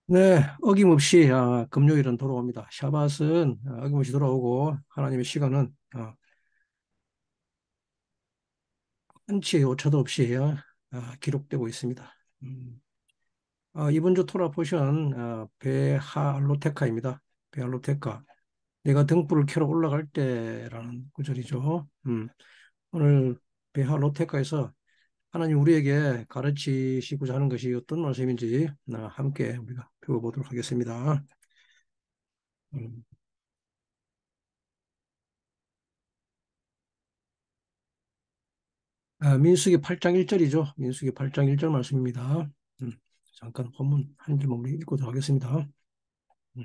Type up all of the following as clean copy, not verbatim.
네, 어김없이 금요일은 돌아옵니다. 샤밧은 어김없이 돌아오고 하나님의 시간은 한치의 오차도 없이 기록되고 있습니다. 음, 이번 주 토라 포션 베할로테카입니다. 베할로테카. 내가 등불을 켜러 올라갈 때라는 구절이죠. 오늘 베할로테카에서 하나님 우리에게 가르치시고자 하는 것이 어떤 말씀인지 함께 우리가 배워보도록 하겠습니다. 음, 민수기 8장 1절이죠. 민수기 8장 1절 말씀입니다. 음, 잠깐 본문 한 줄만 우리 읽고도 하겠습니다. 음,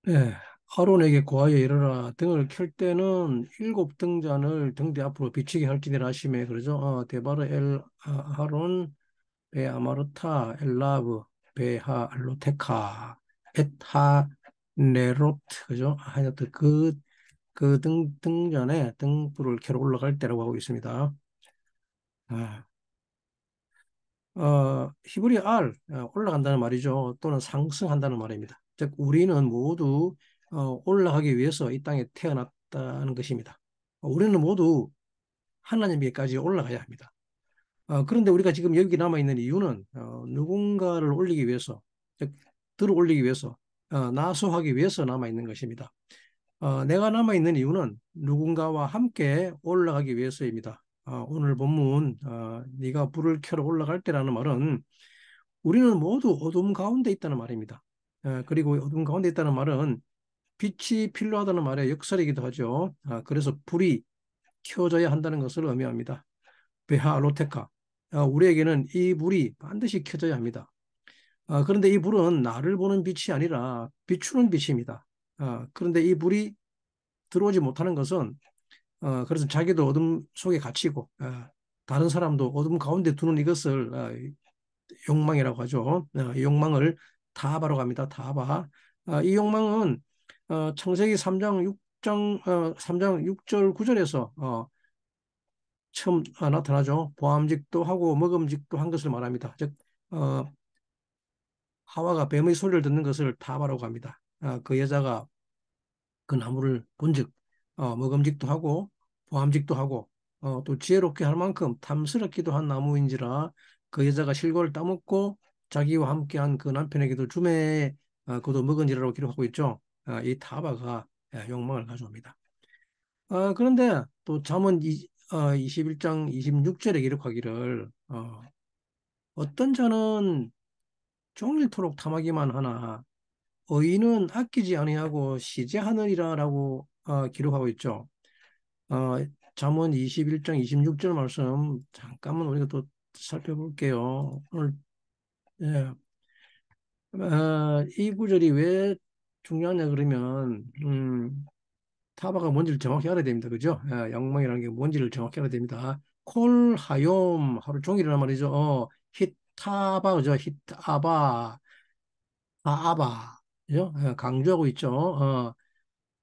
네, 아론에게 고하여 이르라 등을 켤 때는 일곱 등잔을 등대 앞으로 비치게 할지니라 하시매 그러죠. 데바르 아론 베 아마르타 엘라브 베하 알로테카 엣하 네로트 그죠? 하여튼 그 등잔에 등불을 켜러 올라갈 때라고 하고 있습니다. 아, 히브리 R 올라간다는 말이죠. 또는 상승한다는 말입니다. 즉 우리는 모두 올라가기 위해서 이 땅에 태어났다는 것입니다. 우리는 모두 하나님께까지 올라가야 합니다. 그런데 우리가 지금 여기 남아 있는 이유는 누군가를 올리기 위해서, 즉 들어 올리기 위해서, 나서하기 위해서 남아 있는 것입니다. 내가 남아 있는 이유는 누군가와 함께 올라가기 위해서입니다. 오늘 본문 네가 불을 켜러 올라갈 때라는 말은 우리는 모두 어둠 가운데 있다는 말입니다. 그리고 어둠 가운데 있다는 말은 빛이 필요하다는 말의 역설이기도 하죠. 그래서 불이 켜져야 한다는 것을 의미합니다. 베하 로테카. 우리에게는 이 불이 반드시 켜져야 합니다. 그런데 이 불은 나를 보는 빛이 아니라 비추는 빛입니다. 그런데 이 불이 들어오지 못하는 것은 그래서 자기도 어둠 속에 갇히고 다른 사람도 어둠 가운데 두는 이것을 욕망이라고 하죠. 이 욕망을 다바로 갑니다. 다바. 이 욕망은 창세기 3장 6장 3장 6절 9절에서 처음 나타나죠. 보암직도 하고 먹음직도 한 것을 말합니다. 즉 어, 하와가 뱀의 소리를 듣는 것을 다바라고 합니다. 그 여자가 그 나무를 본즉 먹음직도 하고 보암직도 하고 또 지혜롭게 할 만큼 탐스럽기도 한 나무인지라 그 여자가 실과를 따먹고 자기와 함께한 그 남편에게도 주매 그도 먹은지라고 기록하고 있죠. 이 타바가 욕망을 가져옵니다. 그런데 또 잠언 21장 26절에 기록하기를 어떤 자는 종일토록 탐하기만 하나 의인은 아끼지 아니하고 시제하느니라라고 기록하고 있죠. 어, 잠언 21장 26절 말씀 잠깐만 우리가 또 살펴볼게요. 오늘 예, 이 구절이 왜 중요하냐 그러면 타바가 뭔지를 정확히 알아야 됩니다. 그죠? 영망이라는 게 뭔지를 정확히 알아야 됩니다. 콜 하욤 하루 종일이란 말이죠. 히타바 그죠? 히타바 아바 그죠? 강조하고 있죠.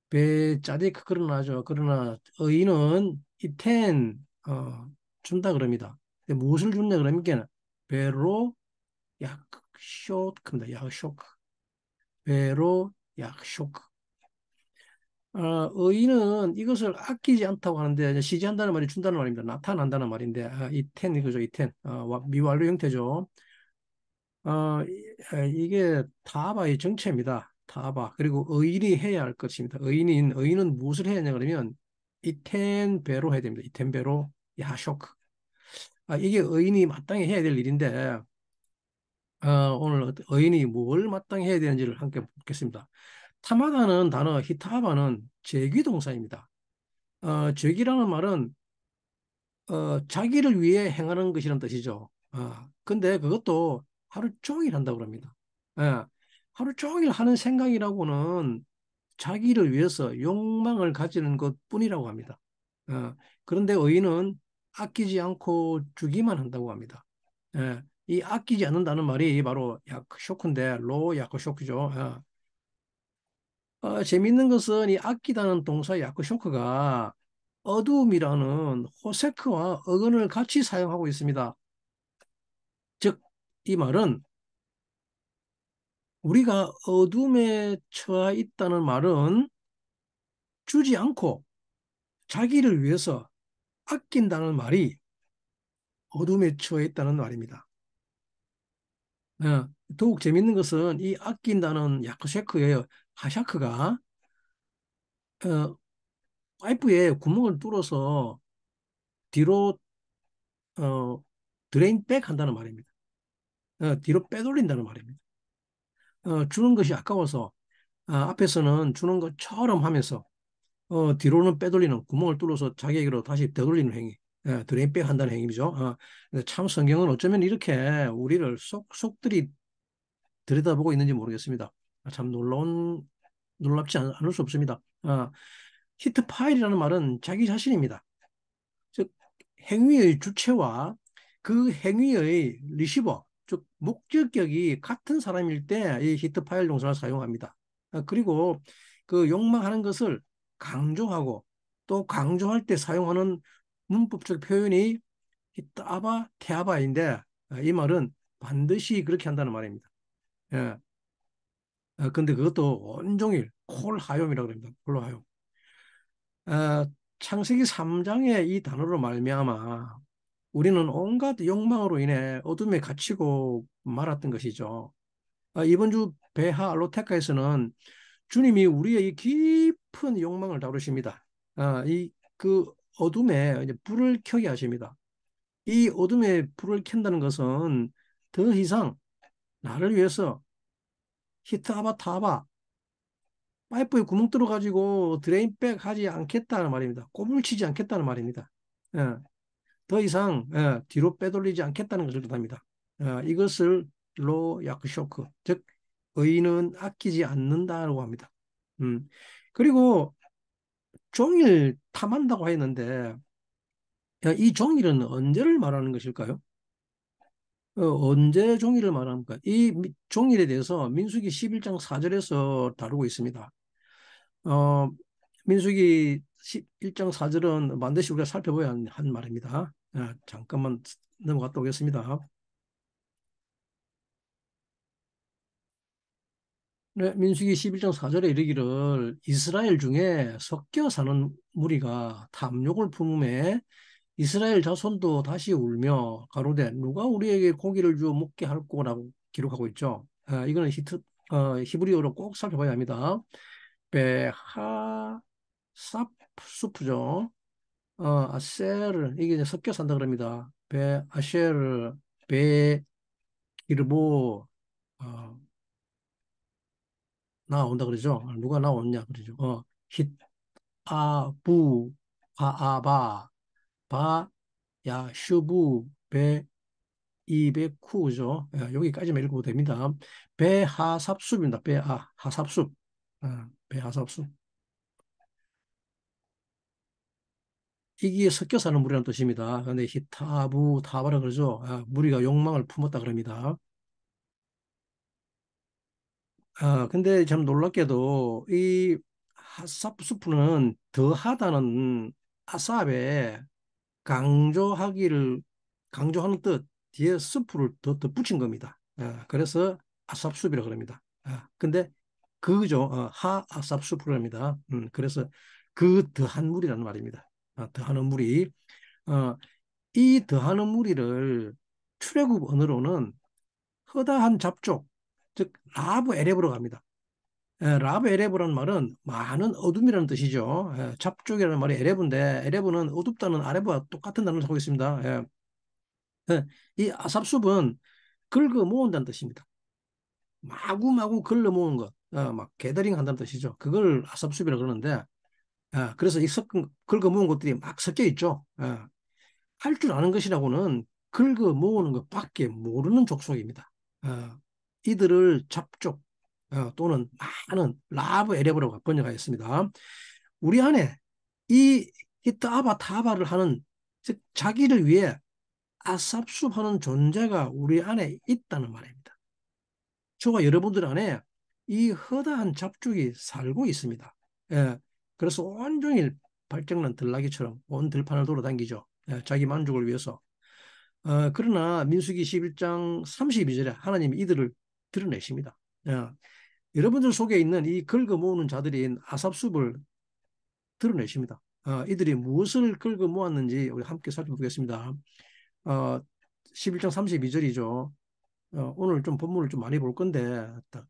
베짜디크 그러나죠. 그러나 의인은 이텐 준다 그럽니다. 근데 무엇을 준다 그러니까 베로 약쇼크입니다. 약쇼크 베로 약쇼크 의인은 이것을 아끼지 않다고 하는데 이제 시지한다는 말이 준다는 말입니다. 나타난다는 말인데 이텐 이거죠. 이텐 미완료 형태죠. 이게 타바의 정체입니다. 타바 그리고 의인이 해야 할 것입니다. 의인은 무엇을 해야 하냐 그러면 이텐 배로 해야 됩니다. 이텐 배로 야쇼크. 이게 의인이 마땅히 해야 될 일인데 오늘 의인이 뭘 마땅히 해야 되는지를 함께 보겠습니다. 타마다는 단어 히타바는 제귀동사입니다. 죄기라는 말은 자기를 위해 행하는 것이라는 뜻이죠. 근데 그것도 하루 종일 한다고 합니다. 예, 하루 종일 하는 생각이라고는 자기를 위해서 욕망을 가지는 것뿐이라고 합니다. 그런데 의인은 아끼지 않고 주기만 한다고 합니다. 이 아끼지 않는다는 말이 바로 야크쇼크인데 로 야크쇼크죠. 재밌는 것은 이 아끼다는 동사 야크쇼크가 어두움이라는 호세크와 어근을 같이 사용하고 있습니다. 즉 이 말은 우리가 어둠에 처해 있다는 말은 주지 않고 자기를 위해서 아낀다는 말이 어둠에 처해 있다는 말입니다. 어, 더욱 재밌는 것은 이 아낀다는 야크쉐크예요. 하샤크가 어, 파이프에 구멍을 뚫어서 뒤로 어, 드레인백 한다는 말입니다. 뒤로 빼돌린다는 말입니다. 주는 것이 아까워서 앞에서는 주는 것처럼 하면서 뒤로는 빼돌리는 구멍을 뚫어서 자기에게로 다시 되돌리는 행위. 드레인백 한다는 행위죠. 근데 참 성경은 어쩌면 이렇게 우리를 속속들이 들여다보고 있는지 모르겠습니다. 참 놀랍지 않을 수 없습니다. 히트 파일이라는 말은 자기 자신입니다. 즉 행위의 주체와 그 행위의 리시버, 즉 목적격이 같은 사람일 때 이 히트 파일 동사를 사용합니다. 그리고 그 욕망하는 것을 강조하고 또 강조할 때 사용하는 문법적 표현이 히트 아바 테아바인데 이 말은 반드시 그렇게 한다는 말입니다. 예. 근데 그것도 온종일 콜하욤이라고 합니다. 콜하욤. 어, 창세기 3장의 이 단어로 말미암아 우리는 온갖 욕망으로 인해 어둠에 갇히고 말았던 것이죠. 이번 주 베하 알로테카에서는 주님이 우리의 이 깊은 욕망을 다루십니다. 이 그 어둠에 이제 불을 켜게 하십니다. 이 어둠에 불을 켠다는 것은 더 이상 나를 위해서 히트아바 타바 파이프에 구멍 뚫어가지고 드레인백 하지 않겠다는 말입니다. 꼽을 치지 않겠다는 말입니다. 예, 더 이상 뒤로 빼돌리지 않겠다는 것을 뜻합니다. 이것을 로 야크쇼크, 즉 의인은 아끼지 않는다고 합니다. 음. 그리고 종일 탐한다고 했는데 이 종일은 언제를 말하는 것일까요? 언제 종일을 말합니까? 이 종일에 대해서 민수기 11장 4절에서 다루고 있습니다. 어, 민수기 1장 4절은 반드시 우리가 살펴봐야 한 말입니다. 잠깐만 넘어갔다 오겠습니다. 네, 민수기 11장 4절에 이르기를 이스라엘 중에 섞여 사는 무리가 탐욕을 품음에 이스라엘 자손도 다시 울며 가로되 누가 우리에게 고기를 주어 먹게 할 거라고 기록하고 있죠. 이거는 히브리어로 꼭 살펴봐야 합니다. 베하삽수프죠. 아셀 이게 이제 섞여 산다 그럽니다. 베아셰르 베기르보 나온다 그러죠. 누가 나왔냐 그러죠. 힛아부 바아바 바 야슈부 베 이베쿠죠. 여기까지만 읽어도 됩니다. 배하삽숲입니다. 배하삽숲. 배하삽숲. 이게 섞여 사는 무리라는 뜻입니다. 그런데 히타부 타바라 그러죠. 무리가 욕망을 품었다 그럽니다. 근데 참 놀랍게도 이 하삽숲은 더하다는 아삽에 강조하기를 강조하는 뜻 뒤에 숲을 더 붙인 겁니다. 그래서 아삽숲이라고 합니다. 근데 그죠 하아삽숲이라고 합니다. 그래서 그 더한 무리라는 말입니다. 더하는 무리. 어, 이 더하는 무리를 출애굽 언어로는 허다한 잡족, 즉 라브 에레브로 갑니다. 라브 에레브라는 말은 많은 어둠이라는 뜻이죠. 잡족이라는 말이 에레브인데 에레브는 어둡다는 아레브와 똑같은 단어를 하고 있습니다. 이 아삽숲은 긁어 모은다는 뜻입니다. 마구마구 긁어 모은 것, 막 게더링 한다는 뜻이죠. 그걸 아삽숲이라고 그러는데, 그래서 이 긁어 모은 것들이 막 섞여 있죠. 할 줄 아는 것이라고는 긁어 모으는 것밖에 모르는 족속입니다. 이들을 잡족 또는 많은 라브 에레브라고 번역하였습니다. 우리 안에 이 히타아바 타바를 하는 즉 자기를 위해 아삽숲하는 존재가 우리 안에 있다는 말입니다. 저와 여러분들 안에 이 허다한 잡죽이 살고 있습니다. 그래서 온종일 발정난 들나귀처럼 온 들판을 돌아다니죠. 자기 만족을 위해서. 그러나 민수기 11장 32절에 하나님이 이들을 드러내십니다. 여러분들 속에 있는 이 긁어 모으는 자들인 아삽숲을 드러내십니다. 이들이 무엇을 긁어 모았는지 우리 함께 살펴보겠습니다. 어, 11장 32절이죠. 오늘 좀 본문을 좀 많이 볼 건데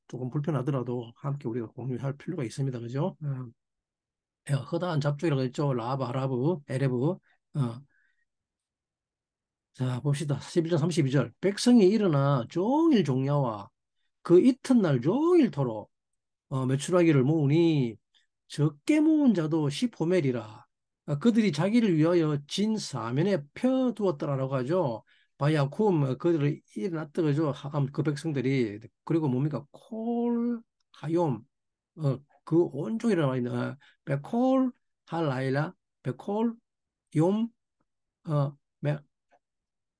조금 불편하더라도 함께 우리가 공유할 필요가 있습니다. 그죠? 허다한 잡족이라고 했죠. 라합, 아라브, 에레브. 자, 봅시다. 11장 32절. 백성이 일어나 종일 종야와 그 이튿날 종일토록 메추라기를 모으니 적게 모은 자도 10호멜이라. 그들이 자기를 위하여 진 사면에 펴두었더라라고 하죠. 바야쿰 그들을 일어났다 그죠. 그 백성들이 그리고 뭡니까 콜 하욤 그 온종이라는 말입니다. 베콜 할라일라 베콜 욤 어,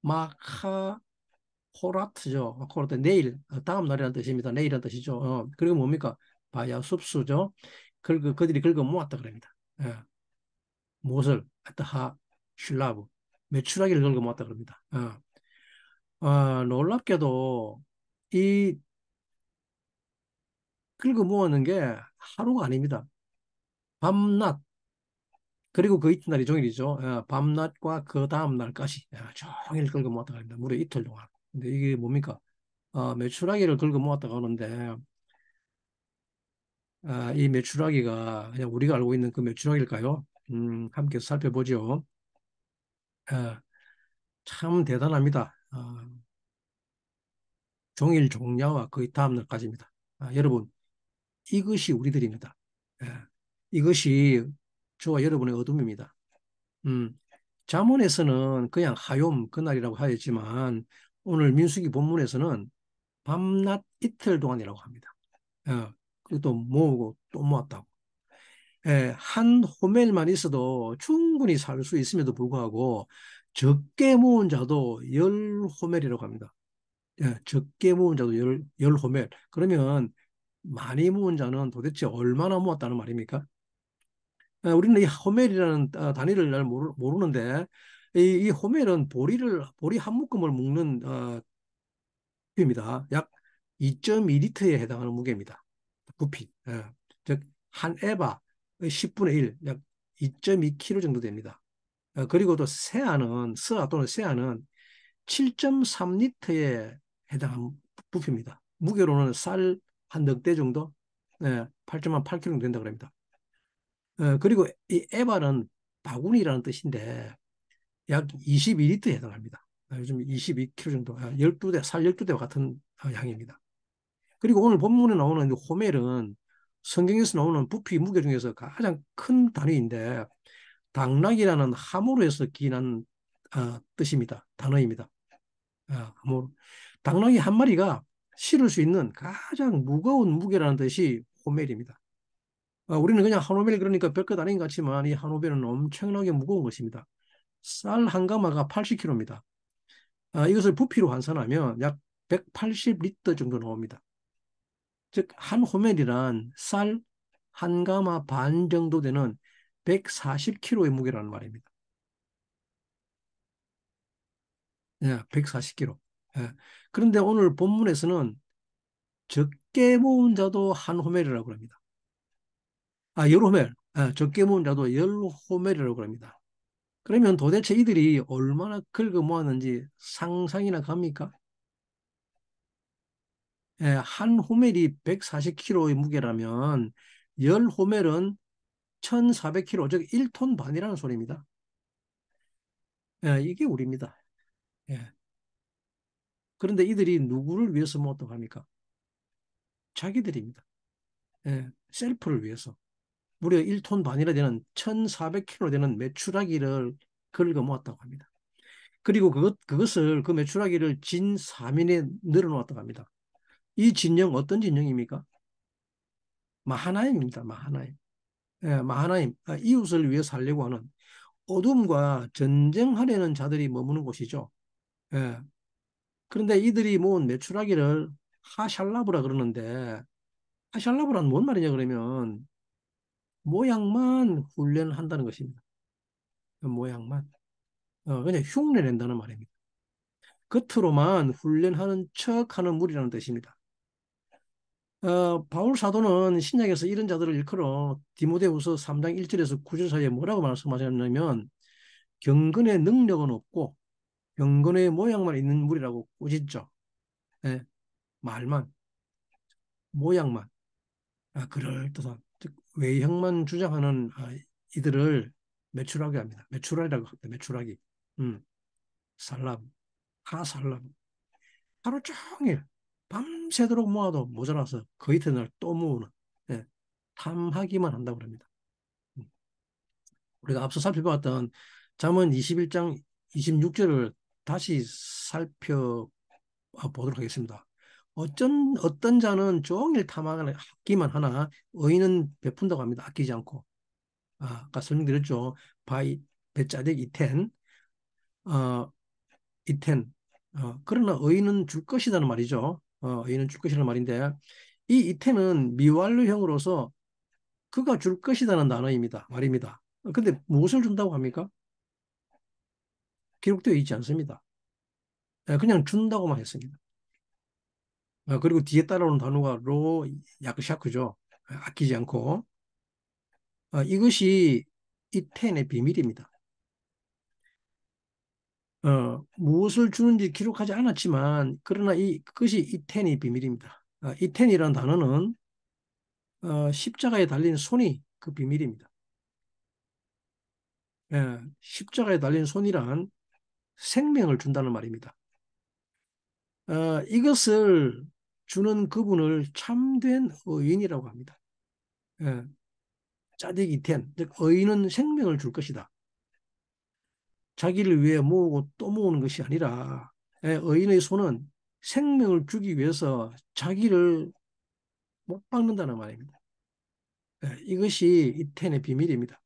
마카 호라트죠. 호라트 내일 다음 날이라는 뜻입니다. 내일이라는 뜻이죠. 그리고 뭡니까 바야 숲수죠. 그들이 긁어 모았다 그럽니다. 예. 무엇을 아따하 슐라브 메추라기를 긁어 모았다 그럽니다. 놀랍게도 이 긁어 모으는 게 하루가 아닙니다. 밤낮 그리고 그 이튿날이 종일이죠. 밤낮과 그 다음 날까지 종일 긁어 모았다 그럽니다. 무려 이틀 동안. 근데 이게 뭡니까? 메추라기를 긁어 모았다고 하는데 이 메추라기가 그냥 우리가 알고 있는 그 메추라기일까요? 함께 살펴보죠. 아, 참 대단합니다. 종일 종야와 거의 다음 날까지입니다. 여러분, 이것이 우리들입니다. 예, 이것이 저와 여러분의 어둠입니다. 음, 잠언에서는 그냥 하욤 그날이라고 하였지만 오늘 민수기 본문에서는 밤낮 이틀 동안이라고 합니다. 그리고 또 모으고 또 모았다고. 한 호멜만 있어도 충분히 살 수 있음에도 불구하고 적게 모은 자도 열 호멜이라고 합니다. 적게 모은 자도 열 호멜. 그러면 많이 모은 자는 도대체 얼마나 모았다는 말입니까? 우리는 이 호멜이라는 단위를 잘 모르는데 이 호멜은 보리 한 묶음을 묶는 부피입니다. 약 2.2리터에 해당하는 무게입니다. 부피. 즉, 한 에바의 10분의 1, 약 2.2kg 정도 됩니다. 그리고 또 세아는, 스아 또는 세아는 7.3리터에 해당하는 부피입니다. 무게로는 쌀 한 넉 대 정도? 8.8kg 정도 된다고 합니다. 그리고 이 에바는 바구니라는 뜻인데 약 22리터에 해당합니다. 요즘 22kg 정도, 12대, 쌀 12대와 같은 양입니다. 그리고 오늘 본문에 나오는 호멜은 성경에서 나오는 부피 무게 중에서 가장 큰 단위인데 당락이라는 하모르에서 기인한 뜻입니다. 단어입니다. 하모르. 당락이 한 마리가 실을 수 있는 가장 무거운 무게라는 뜻이 호멜입니다. 우리는 그냥 한 호멜 그러니까 별것 아닌 것 같지만 이 한 호멜은 엄청나게 무거운 것입니다. 쌀 한 가마가 80kg입니다. 이것을 부피로 환산하면 약 180리터 정도 나옵니다. 즉, 한 호멜이란 쌀 한 가마 반 정도 되는 140kg의 무게라는 말입니다. 140kg. 예. 그런데 오늘 본문에서는 적게 모은 자도 한 호멜이라고 합니다. 열 호멜. 적게 모은 자도 열 호멜이라고 합니다. 그러면 도대체 이들이 얼마나 긁어 모았는지 상상이나 갑니까? 한 호멜이 140kg의 무게라면 열 호멜은 1,400kg, 즉 1톤 반이라는 소리입니다. 이게 우리입니다. 예. 그런데 이들이 누구를 위해서 모았다고 합니까? 자기들입니다. 셀프를 위해서. 무려 1톤 반이나 되는 1,400kg 되는 메추라기를 긁어 모았다고 합니다. 그리고 그것을 그 메추라기를 진 3인에 늘어놓았다고 합니다. 이 진영 어떤 진영입니까? 마하나임입니다. 마하나임. 마하나임. 이웃을 위해 살려고 하는 어둠과 전쟁하려는 자들이 머무는 곳이죠. 예. 그런데 이들이 모은 메추라기를 하샬라브라 그러는데 하샬라브란 뭔 말이냐 그러면 모양만 훈련한다는 것입니다. 모양만. 그냥 흉내 낸다는 말입니다. 겉으로만 훈련하는 척하는 무리라는 뜻입니다. 바울 사도는 신약에서 이런 자들을 일컬어 디모데후서 3장 1절에서 9절 사이에 뭐라고 말씀하셨냐면 경건의 능력은 없고 경건의 모양만 있는 무리라고 꾸짖죠. 예, 말만, 모양만, 그럴듯한 즉 외형만 주장하는 이들을 매출하게 합니다. 매출하기라고 합니다. 매출하기. 음, 살람, 하살람. 하루 종일 밤새도록 모아도 모자라서 그 이튿날 또 모으는, 예, 탐하기만 한다고 합니다. 음. 우리가 앞서 살펴봤던 잠언 21장 26절을 다시 살펴보도록 하겠습니다. 어떤 자는 종일 탐하기만 하나 의인은 베푼다고 합니다. 아끼지 않고. 아까 설명드렸죠. 바이 배짜득 이텐, 어, 이텐. 그러나 의인은 줄 것이라는 말이죠. 의인은 줄 것이라는 말인데 이 이텐은 미완료형으로서 그가 줄 것이라는 단어입니다. 말입니다. 근데 무엇을 준다고 합니까? 기록되어 있지 않습니다. 그냥 준다고만 했습니다. 그리고 뒤에 따라오는 단어가 로 야크샤크죠. 아끼지 않고. 이것이 이텐의 비밀입니다. 무엇을 주는지 기록하지 않았지만 그러나 그것이 이텐의 비밀입니다. 이텐이라는 단어는 십자가에 달린 손이 그 비밀입니다. 십자가에 달린 손이란 생명을 준다는 말입니다. 이것을 주는 그분을 참된 의인이라고 합니다. 예, 짜디기 이텐, 즉 의인은 생명을 줄 것이다. 자기를 위해 모으고 또 모으는 것이 아니라 의인의 손은 생명을 주기 위해서 자기를 못 박는다는 말입니다. 이것이 이텐의 비밀입니다.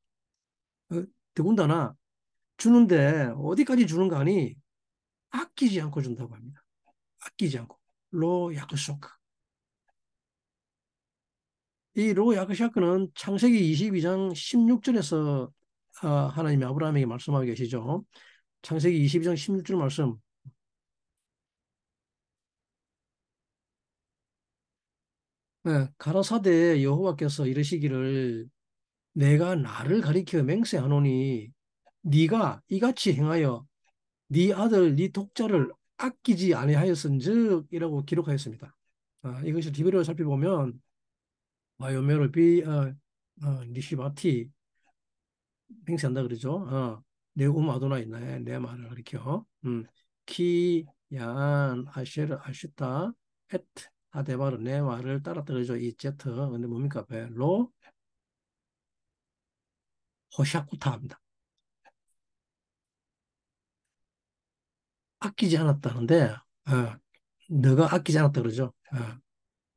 더군다나 주는데 어디까지 주는가 하니 아끼지 않고 준다고 합니다. 아끼지 않고. 로 야크쇼크. 이 로 야크샤크는 창세기 22장 16절에서 하나님이 아브라함에게 말씀하고 계시죠. 창세기 22장 16절 말씀. 가라사대 여호와께서 이르시기를 내가 나를 가리켜 맹세하노니 네가 이같이 행하여 네 아들 네 독자를 아끼지 아니하였은즉 이라고 기록하였습니다. 이것을 디베로에 살펴보면 와요메를 니시바티 맹세한다 그러죠. 내움 아도나이 내 말을 가리켜. 키얀 아쉐르 아슈타 에트 하데바르 내 말을 따랐다 그러죠. 이 제트 근데 뭡니까? 벨로 호샤쿠타 합니다. 아끼지 않았다는데 너가 아끼지 않았다 그러죠.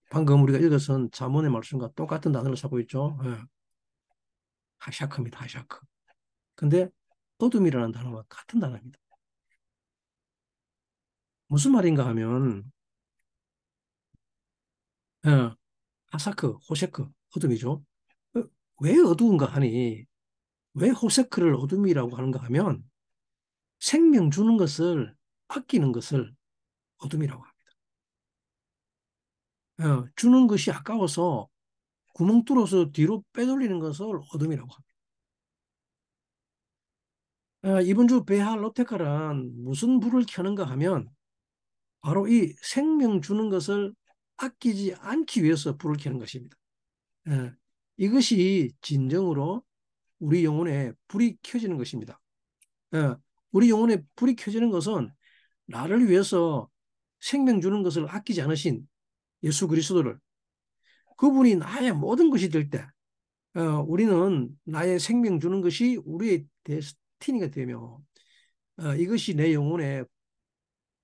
방금 우리가 읽었은 잠언의 말씀과 똑같은 단어를 쓰고 있죠. 하샤크입니다. 하샤크. 근데 어둠이라는 단어와 같은 단어입니다. 무슨 말인가 하면 어, 하사크, 호세크, 어둠이죠. 어, 왜 어두운가 하니 왜 호세크를 어둠이라고 하는가 하면 생명 주는 것을 아끼는 것을 어둠이라고 합니다. 주는 것이 아까워서 구멍 뚫어서 뒤로 빼돌리는 것을 어둠이라고 합니다. 이번 주 베하 로테카란 무슨 불을 켜는가 하면 바로 이 생명 주는 것을 아끼지 않기 위해서 불을 켜는 것입니다. 예, 이것이 진정으로 우리 영혼에 불이 켜지는 것입니다. 예, 우리 영혼에 불이 켜지는 것은 나를 위해서 생명 주는 것을 아끼지 않으신 예수 그리스도를 그분이 나의 모든 것이 될 때, 우리는 나의 생명 주는 것이 우리의 데스티니가 되며 이것이 내 영혼에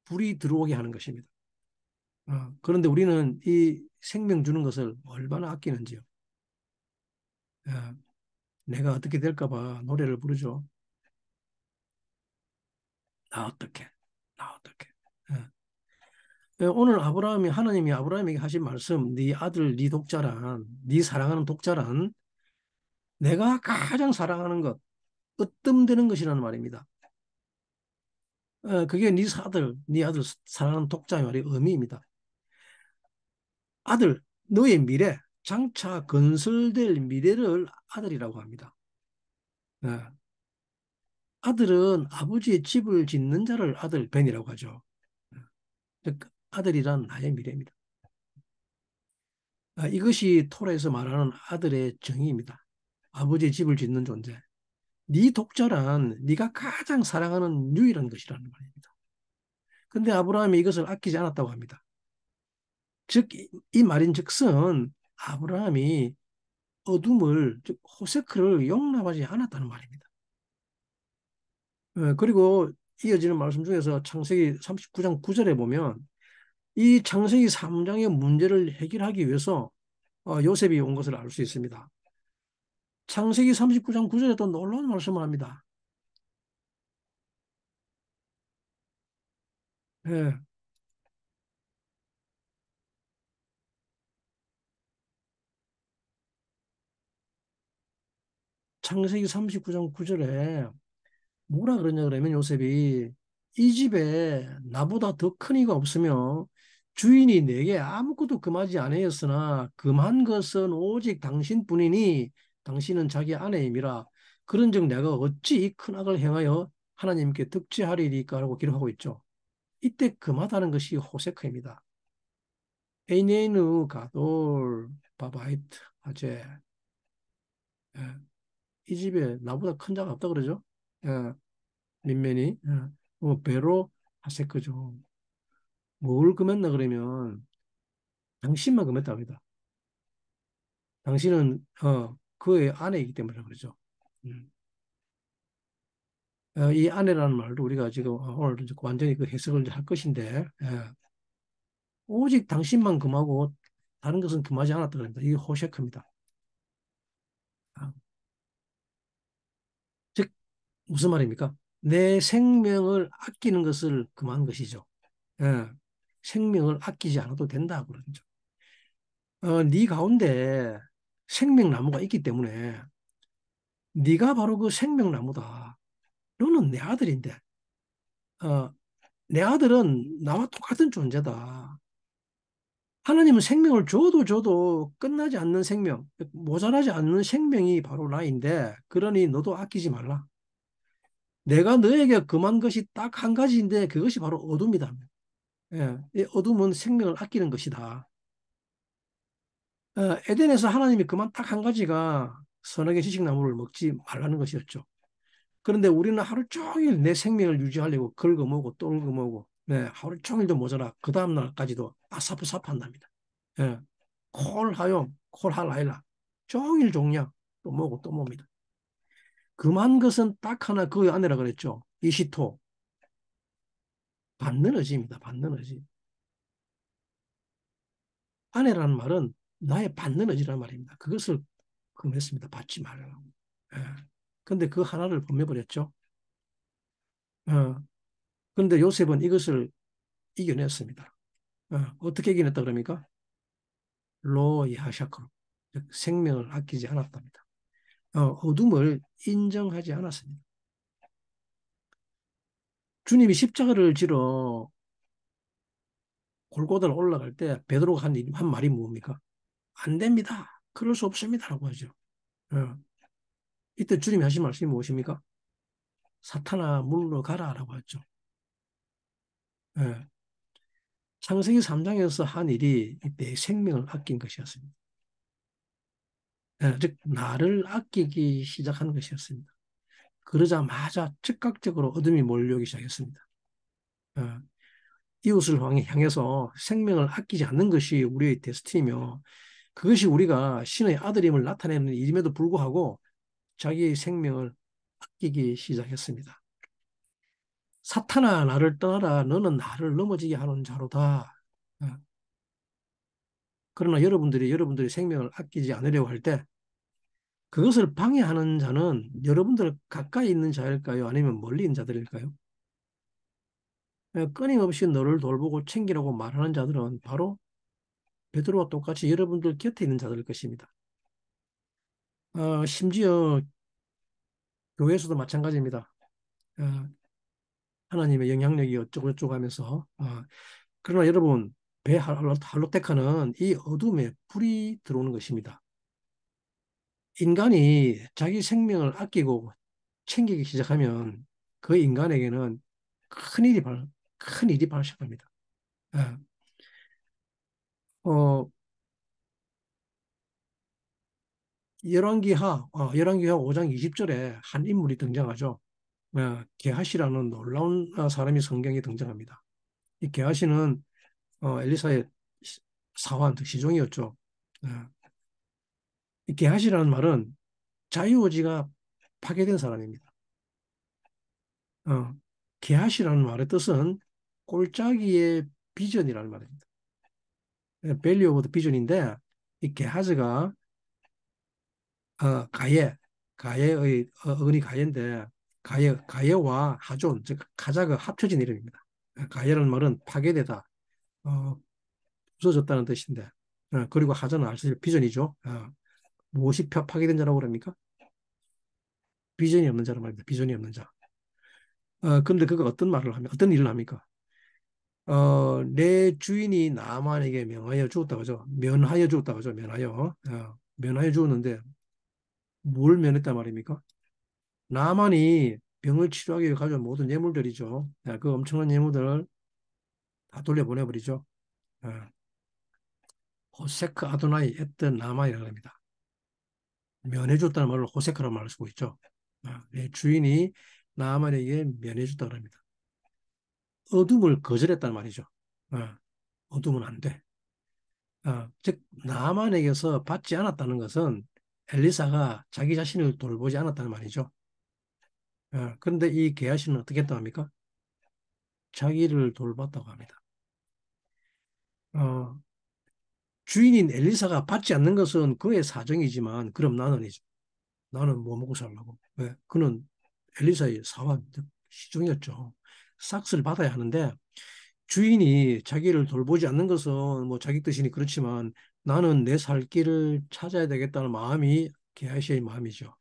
불이 들어오게 하는 것입니다. 그런데 우리는 이 생명 주는 것을 얼마나 아끼는지요. 어, 내가 어떻게 될까 봐 노래를 부르죠. 나 어떻게, 나 어떻게. 오늘 하나님이 아브라함에게 하신 말씀, 네 아들, 네 독자란, 네 사랑하는 독자란 내가 가장 사랑하는 것, 으뜸되는 것이라는 말입니다. 그게 네 아들 사랑하는 독자의 말이 의미입니다. 아들, 너의 미래, 장차 건설될 미래를 아들이라고 합니다. 예. 아들은 아버지의 집을 짓는 자를 아들 벤이라고 하죠. 즉, 아들이란 나의 미래입니다. 이것이 토라에서 말하는 아들의 정의입니다. 아버지의 집을 짓는 존재. 네 독자란 네가 가장 사랑하는 유일한 것이라는 말입니다. 근데 아브라함이 이것을 아끼지 않았다고 합니다. 즉, 이 말인즉슨 아브라함이 어둠을, 즉 호세크를 용납하지 않았다는 말입니다. 그리고 이어지는 말씀 중에서 창세기 39장 9절에 보면 이 창세기 3장의 문제를 해결하기 위해서 요셉이 온 것을 알 수 있습니다. 창세기 39장 9절에 또 놀라운 말씀을 합니다. 예, 창세기 39장 9절에 뭐라 그러냐 그러면 요셉이 이 집에 나보다 더 큰 이가 없으며 주인이 내게 아무것도 금하지 아니하였으나 금한 것은 오직 당신뿐이니 당신은 자기 아내임이라. 그런즉 내가 어찌 이 큰 악을 행하여 하나님께 득죄하리이까라고 기록하고 있죠. 이때 금하다는 것이 호세크입니다. 에이네이누 가돌 바바이트 아제. 예, 이 집에 나보다 큰 자가 없다 그러죠. 예, 민면이. 예. 배로 하세크죠. 뭘 금했나 그러면 당신만 금했다 합니다. 당신은 그의 아내이기 때문에 그러죠. 음. 이 아내라는 말도 우리가 지금 오늘 이제 완전히 그 해석을 할 것인데, 오직 당신만 금하고 다른 것은 금하지 않았다 그럽니다. 이게 호셰크입니다. 아, 즉 무슨 말입니까? 내 생명을 아끼는 것을 금한 것이죠. 예. 생명을 아끼지 않아도 된다 그러죠. 네 가운데 생명나무가 있기 때문에 네가 바로 그 생명나무다. 너는 내 아들인데, 어, 내 아들은 나와 똑같은 존재다. 하나님은 생명을 줘도 끝나지 않는 생명, 모자라지 않는 생명이 바로 나인데, 그러니 너도 아끼지 말라. 내가 너에게 금한 것이 딱 한 가지인데, 그것이 바로 어둠이다. 예, 이 어둠은 생명을 아끼는 것이다. 에덴에서 하나님이 그만 딱 한 가지가 선악의 지식나무를 먹지 말라는 것이었죠. 그런데 우리는 하루 종일 내 생명을 유지하려고 긁어먹고 또 긁어먹고, 네, 하루 종일도 모자라 그 다음 날까지도 아사푸사판답니다. 예, 콜하욤 콜할라일라 종일 종량 또 먹고 또 뭡니다. 금한 것은 딱 하나 그 아내라 그랬죠. 이시토. 받는 의지입니다. 받는 의지. 아내라는 말은 나의 받는 의지라는 말입니다. 그것을 금했습니다. 받지 말라고. 예. 근데 그 하나를 범해버렸죠. 어, 근데 요셉은 이것을 이겨냈습니다. 어떻게 이겨냈다 그럽니까? 로이하샤크로. 생명을 아끼지 않았답니다. 어둠을 인정하지 않았습니다. 주님이 십자가를 지러 골고다를 올라갈 때 베드로가 한 말이 뭡니까? 안 됩니다. 그럴 수 없습니다라고 하죠. 어, 이때 주님이 하신 말씀이 무엇입니까? 사탄아 물러가라라고 했죠. 예, 창세기 3장에서 한 일이 이때 생명을 아낀 것이었습니다. 즉 나를 아끼기 시작한 것이었습니다. 그러자마자 즉각적으로 어둠이 몰려오기 시작했습니다. 어, 이웃을 향해서 생명을 아끼지 않는 것이 우리의 데스티니며 그것이 우리가 신의 아들임을 나타내는 일임에도 불구하고 자기의 생명을 아끼기 시작했습니다. 사탄아 나를 떠나라 너는 나를 넘어지게 하는 자로다. 어, 그러나 여러분들이 생명을 아끼지 않으려고 할 때 그것을 방해하는 자는 여러분들 가까이 있는 자일까요? 아니면 멀리 있는 자들일까요? 끊임없이 너를 돌보고 챙기라고 말하는 자들은 바로 베드로와 똑같이 여러분들 곁에 있는 자들일 것입니다. 심지어 교회에서도 마찬가지입니다. 어, 하나님의 영향력이 어쩌고저쩌고 하면서 그러나 여러분 배 할로테카는 이 어둠에 불이 들어오는 것입니다. 인간이 자기 생명을 아끼고 챙기기 시작하면 그 인간에게는 큰 일이 발생합니다. 예. 어, 열왕기하 5장 20절에 한 인물이 등장하죠. 게하시라는 놀라운 사람이 성경에 등장합니다. 이 게하시는 엘리사의 사환, 즉 시종이었죠. 예. 이 게하시라는 말은 자유의지가 파괴된 사람입니다. 어, 게하시라는 말의 뜻은 꼴짜기의 비전이라는 말입니다. 밸류 오브 더 비전인데 이 게하즈가 가예의 어근이 가예인데 가예와 하존 즉 가자가 합쳐진 이름입니다. 가예라는 말은 파괴되다, 어, 부서졌다는 뜻인데 그리고 하존은 아시죠? 비전이죠. 무엇이 파괴된 자라고 그럽니까? 비전이 없는 자란 말입니다. 비전이 없는 자. 그런데 그가 어떤 일을 합니까? 내 주인이 나만에게 명하여 주었다고 하죠. 면하여 주었다고 하죠. 면하여 주었는데 뭘 면했단 말입니까? 나만이 병을 치료하기 위해 가져온 모든 예물들이죠. 그 엄청난 예물들을 다 돌려보내버리죠. 어, 호세크 아도나이 했던 나만이라고 합니다. 면해줬다는 말을 호세크라는 말을 쓰고 있죠. 내 주인이 나만에게 면해줬다고 합니다. 어둠을 거절했단 말이죠. 어둠은 안 돼. 즉 나만에게서 받지 않았다는 것은 엘리사가 자기 자신을 돌보지 않았다는 말이죠. 그런데 이 게하시는 어떻게 했다고 합니까? 자기를 돌봤다고 합니다. 어, 주인인 엘리사가 받지 않는 것은 그의 사정이지만 그럼 나는 뭐 먹고 살라고? 왜? 그는 엘리사의 사원, 즉 시종이었죠. 삭스를 받아야 하는데 주인이 자기를 돌보지 않는 것은 뭐 자기 뜻이니 그렇지만 나는 내 살 길을 찾아야 되겠다는 마음이 게하시의 마음이죠.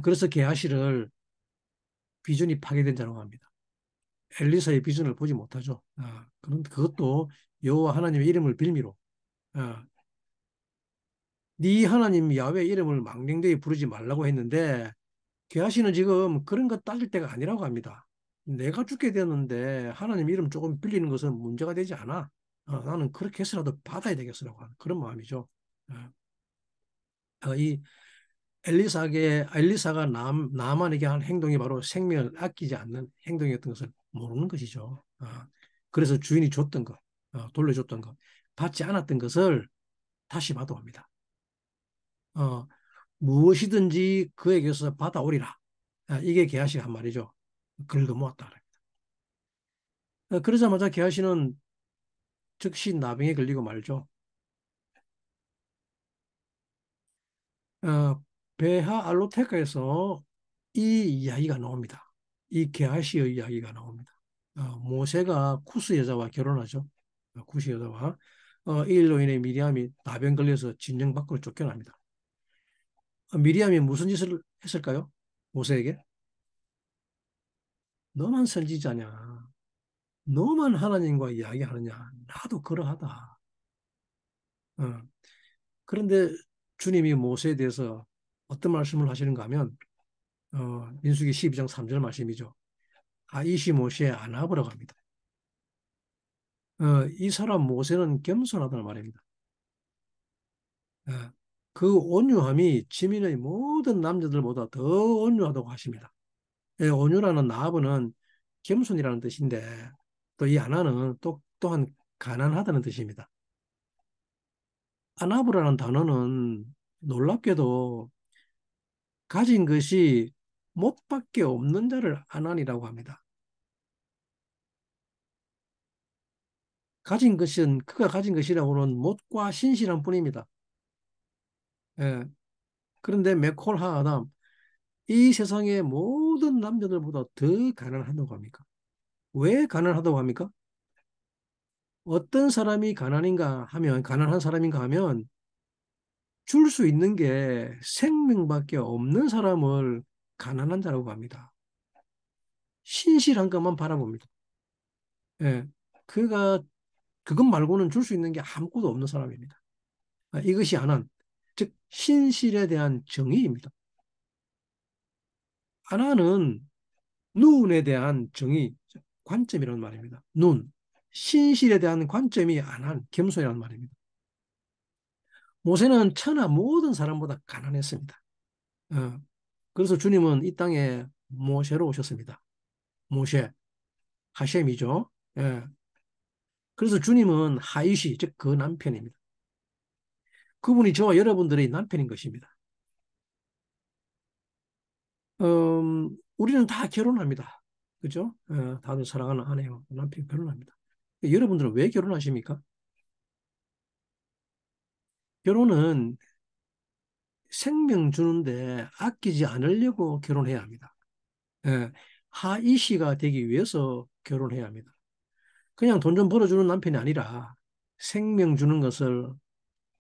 그래서 게하시를 비전이 파괴된 자라고 합니다. 엘리사의 비전을 보지 못하죠. 그런 그것도 여호와 하나님의 이름을 빌미로 아, 네 하나님 야훼 이름을 망령되이 부르지 말라고 했는데 게하시는 지금 그런 거 따질 때가 아니라고 합니다. 내가 죽게 되었는데 하나님 이름 조금 빌리는 것은 문제가 되지 않아. 나는 그렇게 해서라도 받아야 되겠으라고 하는 그런 마음이죠. 이 엘리사가 나만에게 한 행동이 바로 생명을 아끼지 않는 행동이었던 것을 모르는 것이죠. 그래서 주인이 줬던 것, 돌려줬던 것, 받지 않았던 것을 다시 받아옵니다. 어, 무엇이든지 그에게서 받아오리라. 이게 게하시가 한 말이죠. 긁어모았다. 그러자마자 게하시는 즉시 나병에 걸리고 말죠. 어, 베하 알로테카에서 이 이야기가 나옵니다. 이 게하시의 이야기가 나옵니다. 모세가 쿠스 여자와 결혼하죠. 쿠스 여자와 이 일로 인해 미리암이 나병 걸려서 진영 밖으로 쫓겨납니다. 미리암이 무슨 짓을 했을까요? 모세에게 너만 선지자냐? 너만 하나님과 이야기하느냐? 나도 그러하다. 어, 그런데 주님이 모세에 대해서 어떤 말씀을 하시는가 하면 민수기 12장 3절 말씀이죠. 이시 모시에 아나브라고 합니다. 이 사람 모세는 겸손하다는 말입니다. 어, 그 온유함이 지민의 모든 남자들보다 더 온유하다고 하십니다. 온유라는 나하브는 겸손이라는 뜻인데 또 이 아나는 또한 가난하다는 뜻입니다. 아나브라는 단어는 놀랍게도 가진 것이 못밖에 없는 자를 아난이라고 합니다. 그가 가진 것이라고는 못과 신실한 뿐입니다. 예. 그런데 맥콜 하아담 이 세상의 모든 남자들보다 더 가난하다고 합니까? 왜 가난하다고 합니까? 어떤 사람이 가난한 사람인가 하면 줄 수 있는 게 생명밖에 없는 사람을 가난한 자라고 합니다. 신실한 것만 바라봅니다. 예. 그가 그것 말고는 줄 수 있는 게 아무것도 없는 사람입니다. 이것이 아난, 즉 신실에 대한 정의입니다. 아난은 눈에 대한 정의, 관점이라는 말입니다. 눈, 신실에 대한 관점이 아난, 겸손이라는 말입니다. 모세는 천하 모든 사람보다 가난했습니다. 어, 그래서 주님은 이 땅에 모세로 오셨습니다. 모세, 하셈이죠. 예. 그래서 주님은 하이시, 즉 그 남편입니다. 그분이 저와 여러분들의 남편인 것입니다. 우리는 다 결혼합니다. 그죠? 다들 사랑하는 아내와 남편 결혼합니다. 여러분들은 왜 결혼하십니까? 결혼은 생명 주는데 아끼지 않으려고 결혼해야 합니다. 예, 하이시가 되기 위해서 결혼해야 합니다. 그냥 돈 좀 벌어주는 남편이 아니라 생명 주는 것을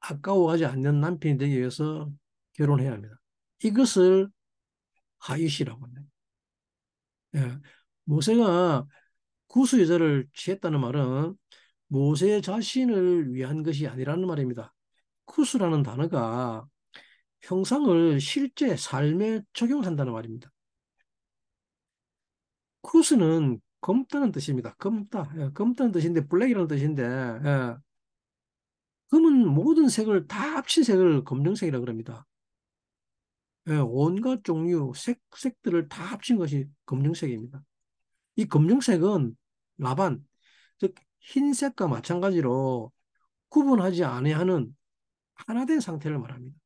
아까워하지 않는 남편이 되기 위해서 결혼해야 합니다. 이것을 하이시라고 합니다. 예, 모세가 구수여자를 취했다는 말은 모세 자신을 위한 것이 아니라는 말입니다. 구수라는 단어가 형상을 실제 삶에 적용한다는 말입니다. 쿠스는 검다는 뜻입니다. 검다. 예, 검다는 뜻인데 블랙이라는 뜻인데 예, 검은 모든 색을 다 합친 색을 검정색이라고 그럽니다. 예, 온갖 종류 색들을 다 합친 것이 검정색입니다. 이 검정색은 라반, 즉 흰색과 마찬가지로 구분하지 아니하는 하나된 상태를 말합니다.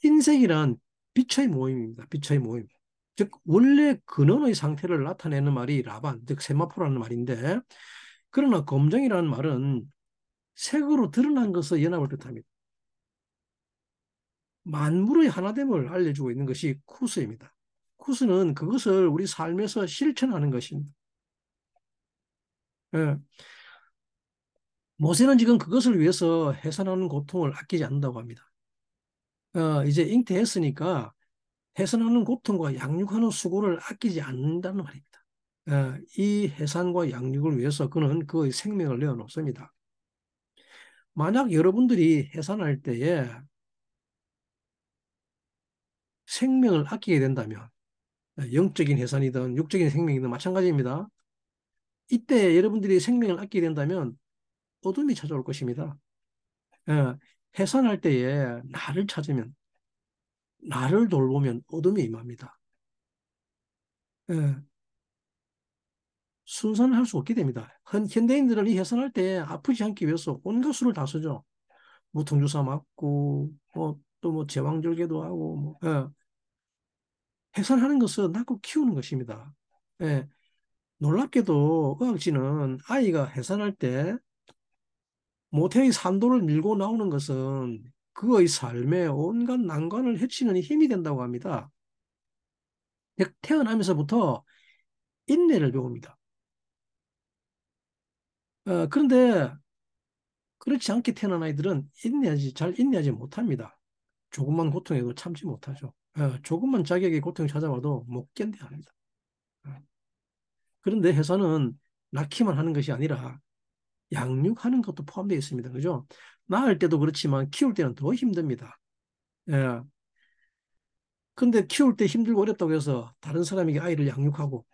흰색이란 빛의 모임입니다. 빛의 모임. 즉 원래 근원의 상태를 나타내는 말이 라반, 즉 세마포라는 말인데 그러나 검정이라는 말은 색으로 드러난 것의 연합을 뜻합니다. 만물의 하나됨을 알려주고 있는 것이 쿠스입니다. 쿠스는 그것을 우리 삶에서 실천하는 것입니다. 예. 모세는 지금 그것을 위해서 해산하는 고통을 아끼지 않는다고 합니다. 이제 잉태했으니까 해산하는 고통과 양육하는 수고를 아끼지 않는다는 말입니다. 이 해산과 양육을 위해서 그는 그의 생명을 내어놓습니다. 만약 여러분들이 해산할 때에 생명을 아끼게 된다면 영적인 해산이든 육적인 생명이든 마찬가지입니다. 이때 여러분들이 생명을 아끼게 된다면 어둠이 찾아올 것입니다. 예, 해산할 때에 나를 찾으면 나를 돌보면 어둠이 임합니다. 예, 순산을 할 수 없게 됩니다. 현대인들은 이 해산할 때 아프지 않기 위해서 온갖 수를 다 쓰죠. 무통주사 맞고 또뭐 제왕절개도 하고 해산하는 것은 낳고 키우는 것입니다. 예, 놀랍게도 의학진은 아이가 해산할 때 모태의 산도를 밀고 나오는 것은 그의 삶에 온갖 난관을 헤치는 힘이 된다고 합니다. 태어나면서부터 인내를 배웁니다. 그런데 그렇지 않게 태어난 아이들은 잘 인내하지 못합니다. 조금만 고통에도 참지 못하죠. 조금만 자격의 고통이 찾아와도 못 견뎌야 합니다. 어, 그런데 해산은 낳기만 하는 것이 아니라 양육하는 것도 포함되어 있습니다. 그죠? 낳을 때도 그렇지만 키울 때는 더 힘듭니다. 예. 근데 키울 때 힘들고 어렵다고 해서 다른 사람에게 아이를 양육하고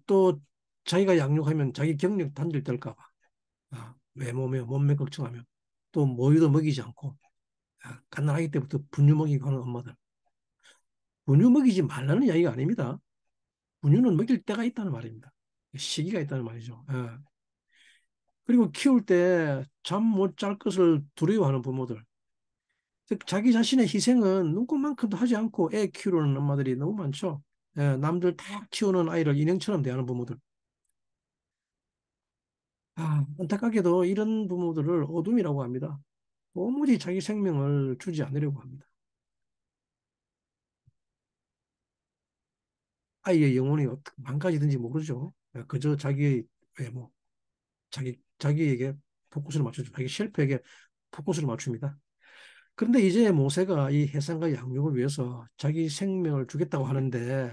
또 자기가 양육하면 자기 경력 단절될까 봐 외모며 몸매 걱정하며 또 모유도 먹이지 않고 갓난아기 때부터 분유 먹이고 하는 엄마들 분유 먹이지 말라는 이야기가 아닙니다. 분유는 먹일 때가 있다는 말입니다. 시기가 있다는 말이죠. 예. 그리고 키울 때 잠 못 잘 것을 두려워하는 부모들 즉 자기 자신의 희생은 눈꼽만큼도 하지 않고 애 키우는 엄마들이 너무 많죠. 남들 다 키우는 아이를 인형처럼 대하는 부모들. 안타깝게도 이런 부모들을 어둠이라고 합니다. 도무지 자기 생명을 주지 않으려고 합니다. 아이의 영혼이 어떻게 망가지든지 모르죠. 그저 자기의 외모, 자기에게 포커스를 맞추죠. 자기 셀프에게 포커스를 맞춥니다. 그런데 이제 모세가 이 해산과 양육을 위해서 자기 생명을 주겠다고 하는데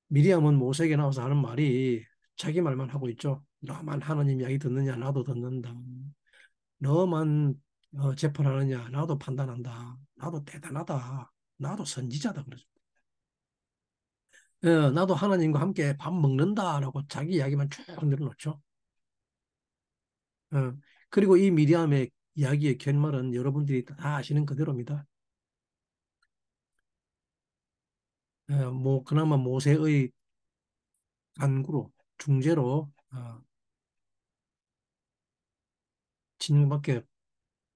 미리암은 모세에게 나와서 하는 말이 자기 말만 하고 있죠. 너만 하나님 이야기 듣느냐? 나도 듣는다. 너만 재판하느냐? 나도 판단한다. 나도 대단하다. 나도 선지자다. 그러죠. 나도 하나님과 함께 밥 먹는다라고 자기 이야기만 쭉 늘어놓죠. 어, 그리고 이 미리암의 이야기의 결말은 여러분들이 다 아시는 그대로입니다. 그나마 모세의 간구로, 중재로 진밖에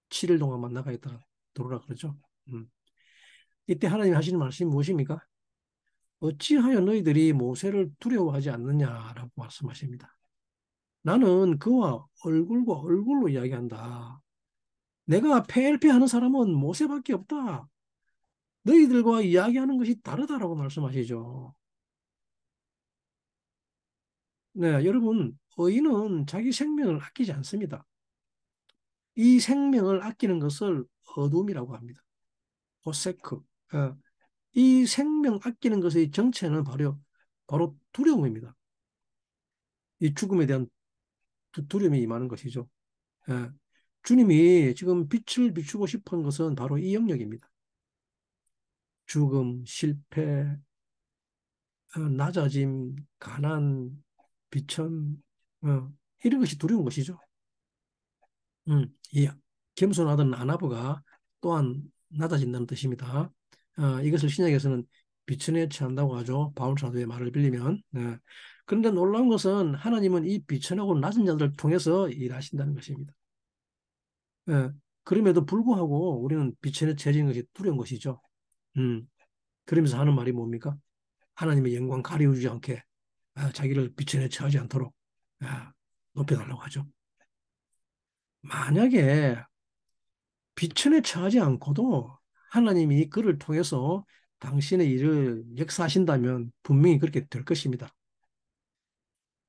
7일 동안만 나가 있다가 들어오라 그러죠. 음. 이때 하나님 하시는 말씀이 무엇입니까? 어찌하여 너희들이 모세를 두려워하지 않느냐라고 말씀하십니다. 나는 그와 얼굴과 얼굴로 이야기한다. 내가 패일패하는 사람은 모세밖에 없다. 너희들과 이야기하는 것이 다르다라고 말씀하시죠. 네, 여러분, 의인은 자기 생명을 아끼지 않습니다. 이 생명을 아끼는 것을 어둠이라고 합니다. 호세크. 어, 이 생명 아끼는 것의 정체는 바로 두려움입니다. 이 죽음에 대한 두려움이 임하는 것이죠. 예. 주님이 지금 빛을 비추고 싶은 것은 바로 이 영역입니다. 죽음, 실패, 낮아짐, 가난, 비천, 이런 것이 두려운 것이죠. 이 겸손하던 아나브가 또한 낮아진다는 뜻입니다. 이것을 신약에서는 비천에 처한다고 하죠. 바울 사도의 말을 빌리면. 네. 그런데 놀라운 것은 하나님은 이 비천하고 낮은 자들을 통해서 일하신다는 것입니다. 예. 그럼에도 불구하고 우리는 비천에 처해진 것이 두려운 것이죠. 음. 그러면서 하는 말이 뭡니까? 하나님의 영광 가리우지 않게 자기를 비천에 처하지 않도록 높여달라고 하죠. 만약에 비천에 처하지 않고도 하나님이 그를 통해서 당신의 일을 역사하신다면 분명히 그렇게 될 것입니다.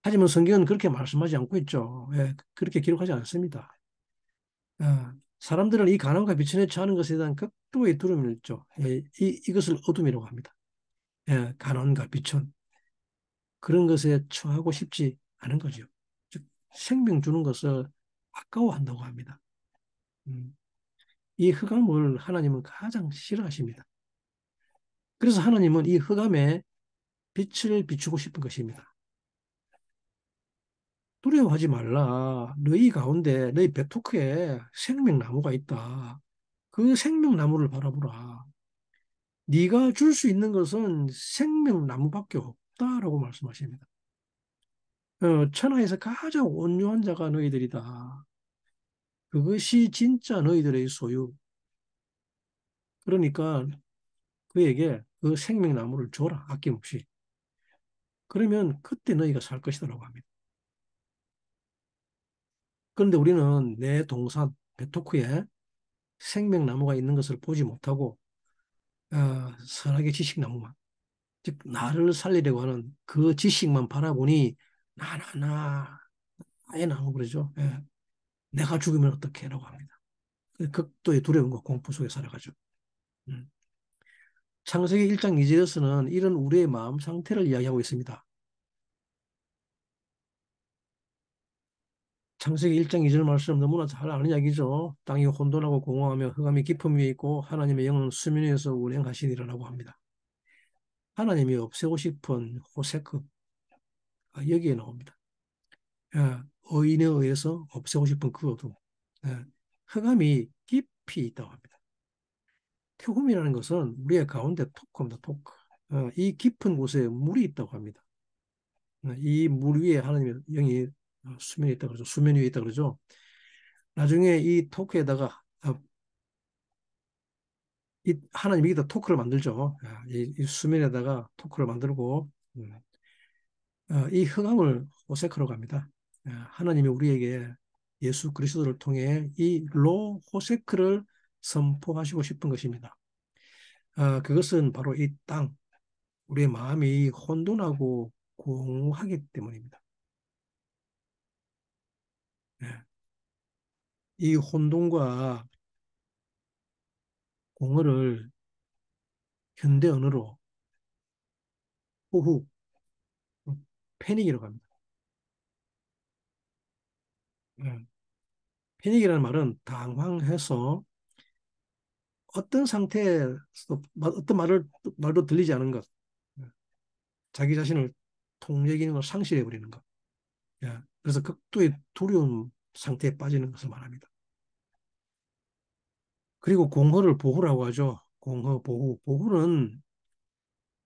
하지만 성경은 그렇게 말씀하지 않고 있죠. 그렇게 기록하지 않습니다. 사람들은 이 가난과 비천에 처하는 것에 대한 극도의 두려움을 있죠. 이것을 어둠이라고 합니다. 가난과 비천. 그런 것에 처하고 싶지 않은 거죠. 즉, 생명 주는 것을 아까워한다고 합니다. 음, 이 흑암을 하나님은 가장 싫어하십니다. 그래서 하나님은 이 흑암에 빛을 비추고 싶은 것입니다. 두려워하지 말라. 너희 가운데, 너희 베토크에 생명나무가 있다. 그 생명나무를 바라보라. 네가 줄 수 있는 것은 생명나무밖에 없다라고 말씀하십니다. 천하에서 가장 온유한 자가 너희들이다. 그것이 진짜 너희들의 소유. 그러니까 그에게 그 생명나무를 줘라. 아낌없이. 그러면 그때 너희가 살 것이라고 합니다. 그런데 우리는 내 동산 베토크에 생명나무가 있는 것을 보지 못하고 선악의 지식나무만 즉 나를 살리려고 하는 그 지식만 바라보니 나의 나무 그러죠. 내가 죽으면 어떡해 라고 합니다. 그 극도의 두려움과 공포 속에 살아가죠. 음. 창세기 1장 2절에서는 이런 우리의 마음 상태를 이야기하고 있습니다. 창세기 1장 2절 말씀 너무나 잘 아는 이야기죠. 땅이 혼돈하고 공허하며 흑암이 깊음 위에 있고 하나님의 영은 수면 위에서 운행하시니라라고 합니다. 하나님이 없애고 싶은 호세크 여기에 나옵니다. 의인에 의해서 없애고 싶은 그 어둠. 흑암이 깊이 있다고 합니다. 태움이라는 것은 우리의 가운데 토크입니다. 토크. 이 깊은 곳에 물이 있다고 합니다. 이 물 위에 하나님의 영이 수면에 있다 그러죠. 수면 위에 있다 그러죠. 나중에 이 토크에다가 이 하나님이 여기다 토크를 만들죠. 이 수면에다가 토크를 만들고 이 흑암을 호세크라고 합니다. 하나님이 우리에게 예수 그리스도를 통해 이 로 호세크를 선포하시고 싶은 것입니다. 그것은 바로 이 땅, 우리의 마음이 혼돈하고 공허하기 때문입니다. 이 혼돈과 공허를 현대 언어로 호후, 패닉이라고 합니다. 예. 패닉이라는 말은 당황해서 어떤 상태에서 어떤 말도 들리지 않은 것, 예. 자기 자신을 통제 기능을 상실해 버리는 것. 예. 그래서 극도의 두려움 상태에 빠지는 것을 말합니다. 그리고 공허를 보호라고 하죠. 공허, 보호. 보호는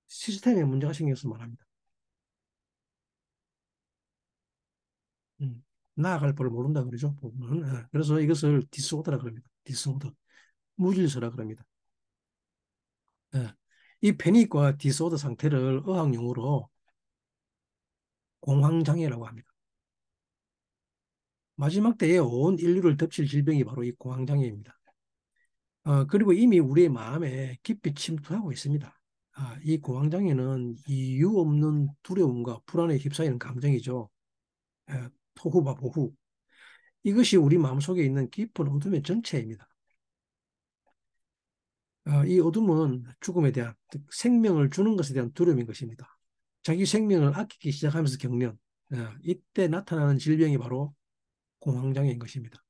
시스템에 문제가 생겨서 말합니다. 음. 나아갈 바를 모른다 그러죠. 보호는. 예. 그래서 이것을 디스오더라 그럽니다. 디스오더. 무질서라 그럽니다. 예. 이 패닉과 디스오더 상태를 의학용어로 공황장애라고 합니다. 마지막 때에 온 인류를 덮칠 질병이 바로 이 공황장애입니다. 그리고 이미 우리의 마음에 깊이 침투하고 있습니다. 이 공황장애는 이유 없는 두려움과 불안에 휩싸이는 감정이죠. 토후와 보후. 이것이 우리 마음속에 있는 깊은 어둠의 정체입니다. 이 어둠은 죽음에 대한, 즉 생명을 주는 것에 대한 두려움인 것입니다. 자기 생명을 아끼기 시작하면서 겪는 이때 나타나는 질병이 바로 공황장애인 것입니다.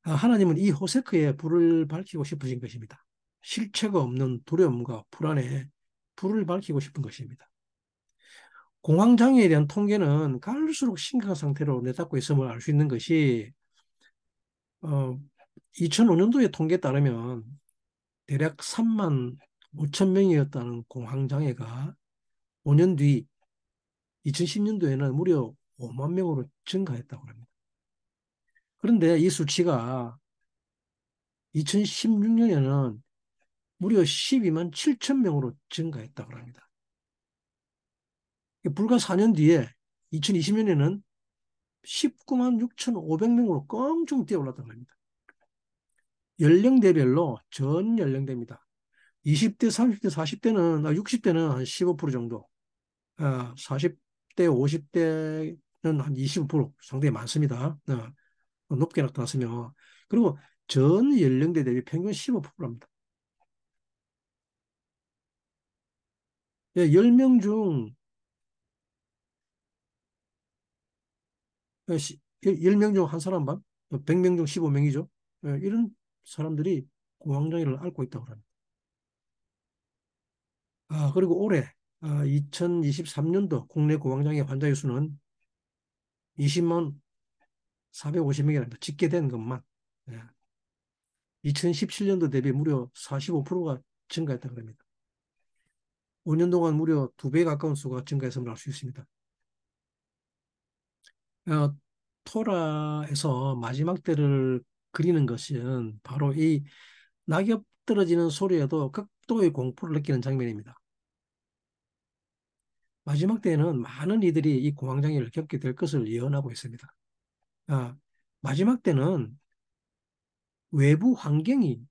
하나님은 이 호세크에 불을 밝히고 싶으신 것입니다. 실체가 없는 두려움과 불안에 불을 밝히고 싶은 것입니다. 공황장애에 대한 통계는 갈수록 심각한 상태로 내닫고 있음을 알 수 있는 것이 2005년도의 통계에 따르면 대략 3만 5천 명이었다는 공황장애가 5년 뒤 2010년도에는 무려 5만 명으로 증가했다고 합니다. 그런데 이 수치가 2016년에는 무려 12만 7천 명으로 증가했다고 합니다. 불과 4년 뒤에 2020년에는 19만 6,500명으로 껑충 뛰어올랐다고 합니다. 연령대별로 전 연령대입니다. 20대, 30대, 40대는, 60대는 한 15% 정도, 40대, 50대는 한 25% 상당히 많습니다. 높게 나타났으며, 그리고 전 연령대 대비 평균 15%입니다. 10명 중 10명 중 한 사람만 100명 중 15명이죠. 이런 사람들이 공황장애를 앓고 있다고 합니다. 그리고 올해 2023년도 국내 공황장애 환자의 수는 20만 450명이랍니다. 집계된 것만. 2017년도 대비 무려 45%가 증가했다고 합니다. 5년 동안 무려 2배 가까운 수가 증가했음을 알 수 있습니다. 어, 토라에서 마지막 때를 그리는 것은 바로 이 낙엽 떨어지는 소리에도 극도의 공포를 느끼는 장면입니다. 마지막 때에는 많은 이들이 이 공황장애를 겪게 될 것을 예언하고 있습니다. 아, 마지막 때는 외부 환경이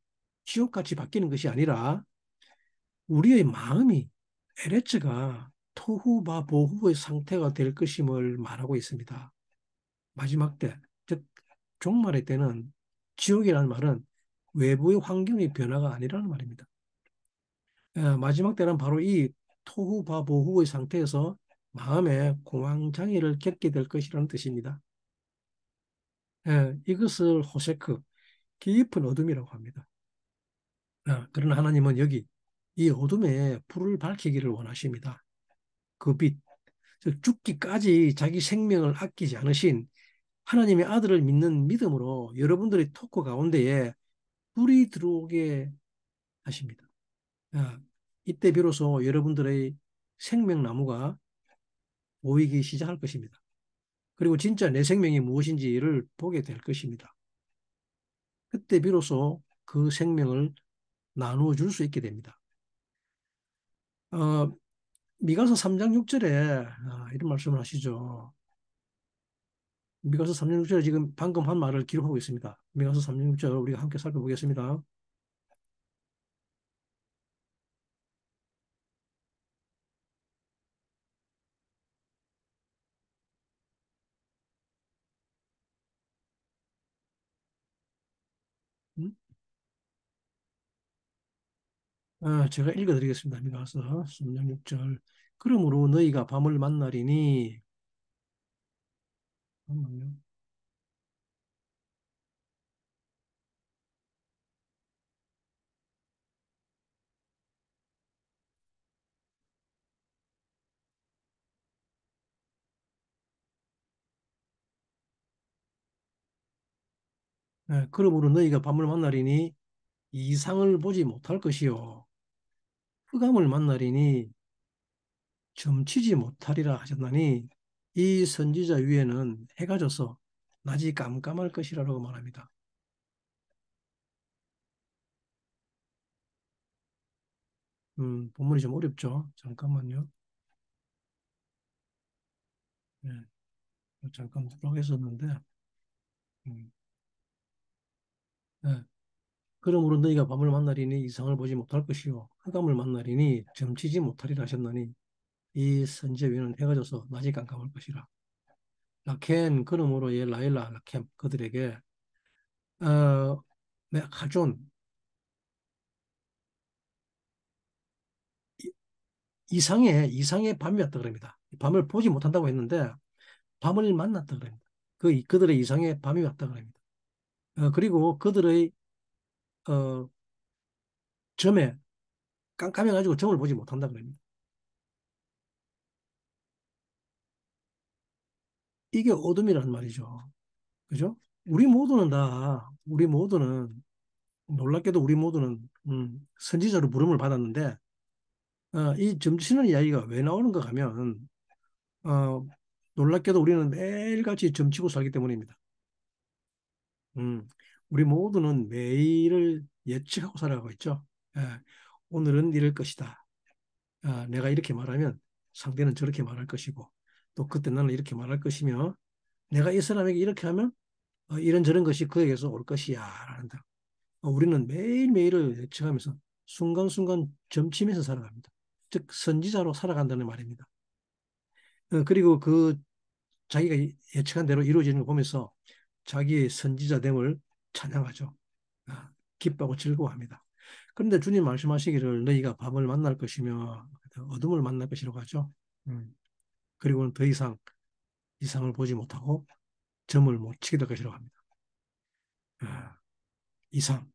지옥같이 바뀌는 것이 아니라 우리의 마음이 에레츠가 토후바보후의 상태가 될 것임을 말하고 있습니다. 마지막 때, 즉 종말의 때는 지옥이라는 말은 외부의 환경의 변화가 아니라는 말입니다. 마지막 때는 바로 이 토후바보후의 상태에서 마음의 공황장애를 겪게 될 것이라는 뜻입니다. 이것을 호세크, 깊은 어둠이라고 합니다. 그러나 하나님은 여기 이 어둠에 불을 밝히기를 원하십니다. 그 빛, 즉 죽기까지 자기 생명을 아끼지 않으신 하나님의 아들을 믿는 믿음으로 여러분들의 토크 가운데에 불이 들어오게 하십니다. 이때 비로소 여러분들의 생명나무가 보이기 시작할 것입니다. 그리고 진짜 내 생명이 무엇인지를 보게 될 것입니다. 그때 비로소 그 생명을 나누어 줄 수 있게 됩니다. 어, 미가서 3장 6절에 이런 말씀을 하시죠. 미가서 3장 6절에 지금 방금 한 말을 기록하고 있습니다. 미가서 3장 6절 우리가 함께 살펴보겠습니다. 음? 제가 읽어드리겠습니다. 미가서 3장 6절. 그러므로 너희가 밤을 만나리니, 잠깐만요. 그러므로 너희가 밤을 만나리니 이상을 보지 못할 것이요. 흑암을 만나리니 점치지 못하리라 하셨나니 이 선지자 위에는 해가 져서 낮이 깜깜할 것이라고 말합니다. 본문이 좀 어렵죠. 잠깐만요. 네, 잠깐 누락했었는데 음, 네. 그러므로 너희가 밤을 만나리니 이상을 보지 못할 것이요 흑암을 만나리니 점치지 못하리라 하셨나니 이 선지자 위에는 해가 져서 낮이 깜깜할 것이라. 라켄 그러므로 예 라일라 라켄 그들에게 어, 가존 이상의 밤이 왔다 그럽니다. 밤을 보지 못한다고 했는데 밤을 만났다 그럽니다. 그들의 이상의 밤이 왔다 그럽니다. 그리고 그들의 어, 점에 깜깜해가지고 점을 보지 못한다 그럽니다. 이게 어둠이라는 말이죠. 그죠? 우리 모두는 놀랍게도 우리 모두는 선지자로 부름을 받았는데 이 점치는 이야기가 왜 나오는가 하면 어, 놀랍게도 우리는 매일같이 점치고 살기 때문입니다. 음, 우리 모두는 매일을 예측하고 살아가고 있죠. 예, 오늘은 이럴 것이다. 내가 이렇게 말하면 상대는 저렇게 말할 것이고 또 그때 나는 이렇게 말할 것이며 내가 이 사람에게 이렇게 하면 이런저런 것이 그에게서 올 것이야 라는 등 우리는 매일매일을 예측하면서 순간순간 점치면서 살아갑니다. 즉 선지자로 살아간다는 말입니다. 그리고 그 자기가 예측한 대로 이루어지는 걸 보면서 자기의 선지자됨을 찬양하죠. 기뻐하고 즐거워합니다. 그런데 주님 말씀하시기를 너희가 밤을 만날 것이며 어둠을 만날 것이라고 하죠. 음, 그리고는 더 이상 이상을 보지 못하고 점을 못 치게 될 것이라고 합니다. 아, 이상.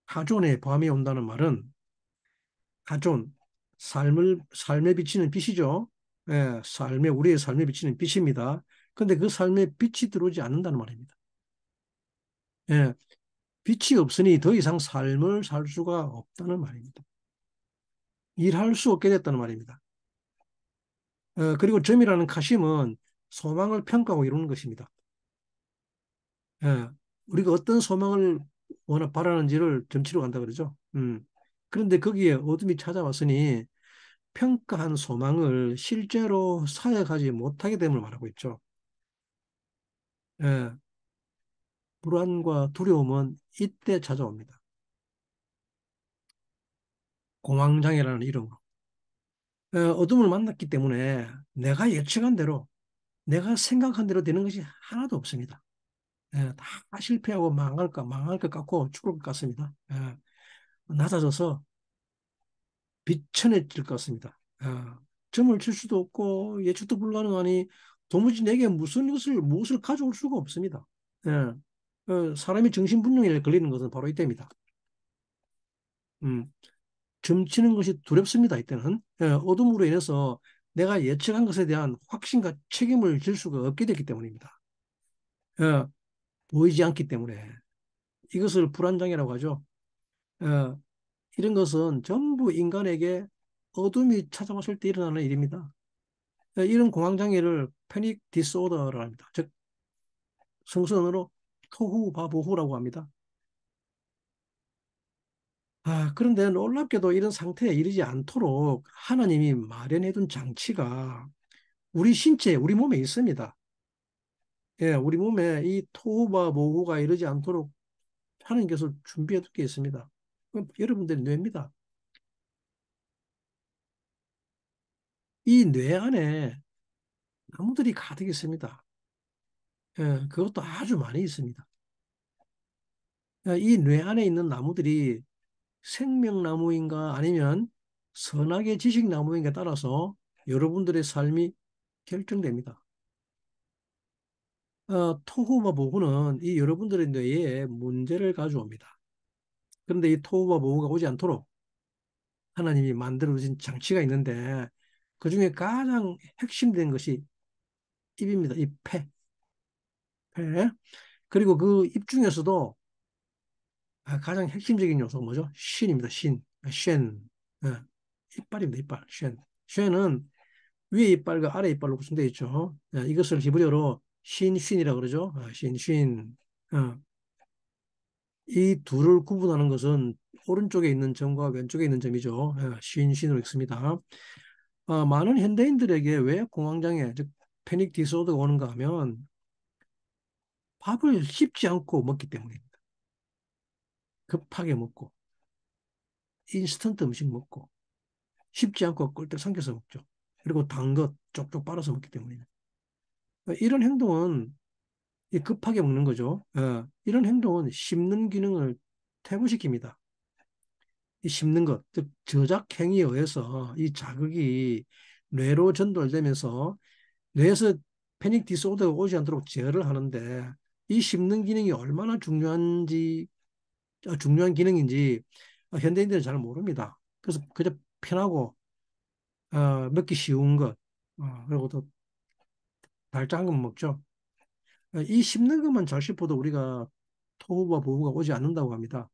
하존의 밤이 온다는 말은 하존, 삶에 비치는 빛이죠. 예, 우리의 삶에 비치는 빛입니다. 근데 그 삶에 빛이 들어오지 않는다는 말입니다. 예, 빛이 없으니 더 이상 삶을 살 수가 없다는 말입니다. 일할 수 없게 됐다는 말입니다. 그리고 점이라는 카심은 소망을 평가하고 이루는 것입니다. 예, 우리가 어떤 소망을 워낙 바라는지를 점치러 간다 그러죠. 그런데 거기에 어둠이 찾아왔으니 평가한 소망을 실제로 사역하지 못하게 됨을 말하고 있죠. 예, 불안과 두려움은 이때 찾아옵니다. 공황장애라는 이름으로. 어둠을 만났기 때문에 내가 예측한 대로, 내가 생각한 대로 되는 것이 하나도 없습니다. 다 실패하고 망할 것 같고 죽을 것 같습니다. 낮아져서 비천해질 것 같습니다. 점을 칠 수도 없고 예측도 불가능하니 도무지 내게 무엇을 가져올 수가 없습니다. 예, 사람이 정신분열에 걸리는 것은 바로 이때입니다. 음, 점치는 것이 두렵습니다. 이때는 어둠으로 인해서 내가 예측한 것에 대한 확신과 책임을 질 수가 없게 됐기 때문입니다. 예, 보이지 않기 때문에 이것을 불안장애라고 하죠. 예, 이런 것은 전부 인간에게 어둠이 찾아왔을 때 일어나는 일입니다. 이런 공황장애를 패닉 디스오더라고 합니다. 즉 성선으로 토후바보후라고 합니다. 그런데 놀랍게도 이런 상태에 이르지 않도록 하나님이 마련해둔 장치가 우리 신체, 우리 몸에 있습니다. 예, 우리 몸에 이 토후바보후가 이르지 않도록 하나님께서 준비해둔 게 있습니다. 여러분들의 뇌입니다. 이 뇌 안에 나무들이 가득 있습니다. 그것도 아주 많이 있습니다. 이 뇌 안에 있는 나무들이 생명나무인가 아니면 선악의 지식나무인가에 따라서 여러분들의 삶이 결정됩니다. 토후와 보후는 이 여러분들의 뇌에 문제를 가져옵니다. 그런데 이 토후와 보후가 오지 않도록 하나님이 만들어 주신 장치가 있는데 그 중에 가장 핵심된 것이 입입니다. 이 폐. 폐. 그리고 그 입 중에서도 가장 핵심적인 요소가 뭐죠? 신입니다. 신. 쉔. 예. 이빨입니다. 이빨. 쉔. 쉔은 위에 이빨과 아래 이빨로 구성되어 있죠. 이것을 히브리어로 신쉰이라고 그러죠. 신쉰. 어, 이 둘을 구분하는 것은 오른쪽에 있는 점과 왼쪽에 있는 점이죠. 신신으로 읽습니다. 많은 현대인들에게 왜 공황장애, 즉 패닉 디소더가 오는가 하면 밥을 씹지 않고 먹기 때문입니다. 급하게 먹고 인스턴트 음식 먹고 씹지 않고 꼴딱 삼켜서 먹죠. 그리고 단 것 쪽쪽 빨아서 먹기 때문입니다. 이런 행동은 급하게 먹는 거죠. 이런 행동은 씹는 기능을 퇴보시킵니다. 이 씹는 것, 즉 저작 행위에 의해서 이 자극이 뇌로 전달되면서 뇌에서 패닉 디소더가 오지 않도록 제어를 하는데 이 씹는 기능이 얼마나 중요한 기능인지 현대인들은 잘 모릅니다. 그래서 그저 편하고 먹기 쉬운 것, 그리고 또 달짝한 것 먹죠. 이 씹는 것만 잘 씹어도 우리가 토후와 보후가 오지 않는다고 합니다.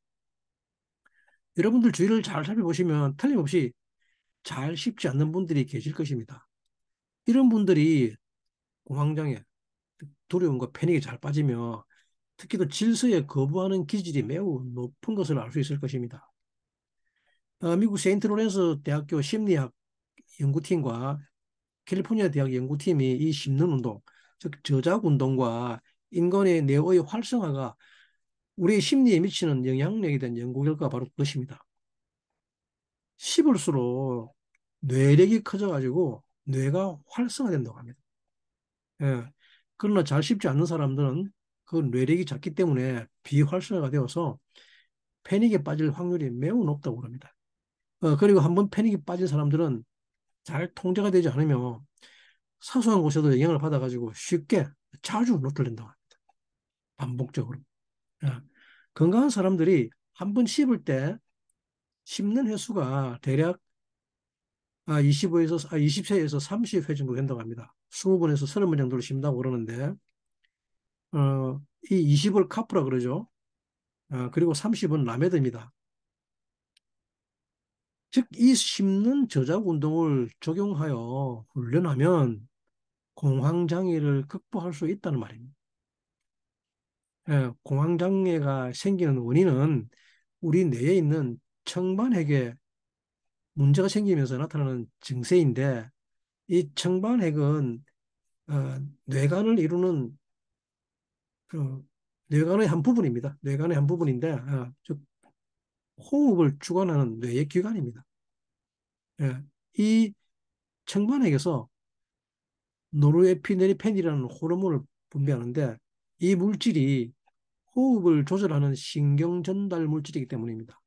여러분들 주위를 잘 살펴보시면 틀림없이 잘 씹지 않는 분들이 계실 것입니다. 이런 분들이 공황장애, 두려움과 패닉이 잘 빠지며 특히 또 질서에 거부하는 기질이 매우 높은 것을 알 수 있을 것입니다. 미국 세인트 로렌스 대학교 심리학 연구팀과 캘리포니아 대학 연구팀이 이 씹는 운동, 즉 저작 운동과 인간의 뇌의 활성화가 우리 심리에 미치는 영향력에 대한 연구 결과가 바로 그것입니다. 씹을수록 뇌력이 커져가지고 뇌가 활성화된다고 합니다. 예. 그러나 잘 씹지 않는 사람들은 그 뇌력이 작기 때문에 비활성화가 되어서 패닉에 빠질 확률이 매우 높다고 합니다. 그리고 한번 패닉에 빠진 사람들은 잘 통제가 되지 않으며 사소한 곳에도 영향을 받아가지고 쉽게 자주 노출된다고 합니다. 반복적으로. 예. 건강한 사람들이 한 번 씹을 때 씹는 횟수가 대략 20세에서 30회 정도 된다고 합니다. 20번에서 30번 정도로 씹는다고 그러는데, 이 20을 카프라 그러죠. 그리고 30은 라메드입니다. 즉, 이 씹는 저작 운동을 적용하여 훈련하면 공황장애를 극복할 수 있다는 말입니다. 공황장애가 생기는 원인은 우리 뇌에 있는 청반핵에 문제가 생기면서 나타나는 증세인데 이 청반핵은 뇌관을 이루는 그 뇌관의 한 부분입니다. 뇌관의 한 부분인데 즉 호흡을 주관하는 뇌의 기관입니다. 예, 이 청반핵에서 노르에피네리펜이라는 호르몬을 분비하는데 이 물질이 호흡을 조절하는 신경 전달 물질이기 때문입니다.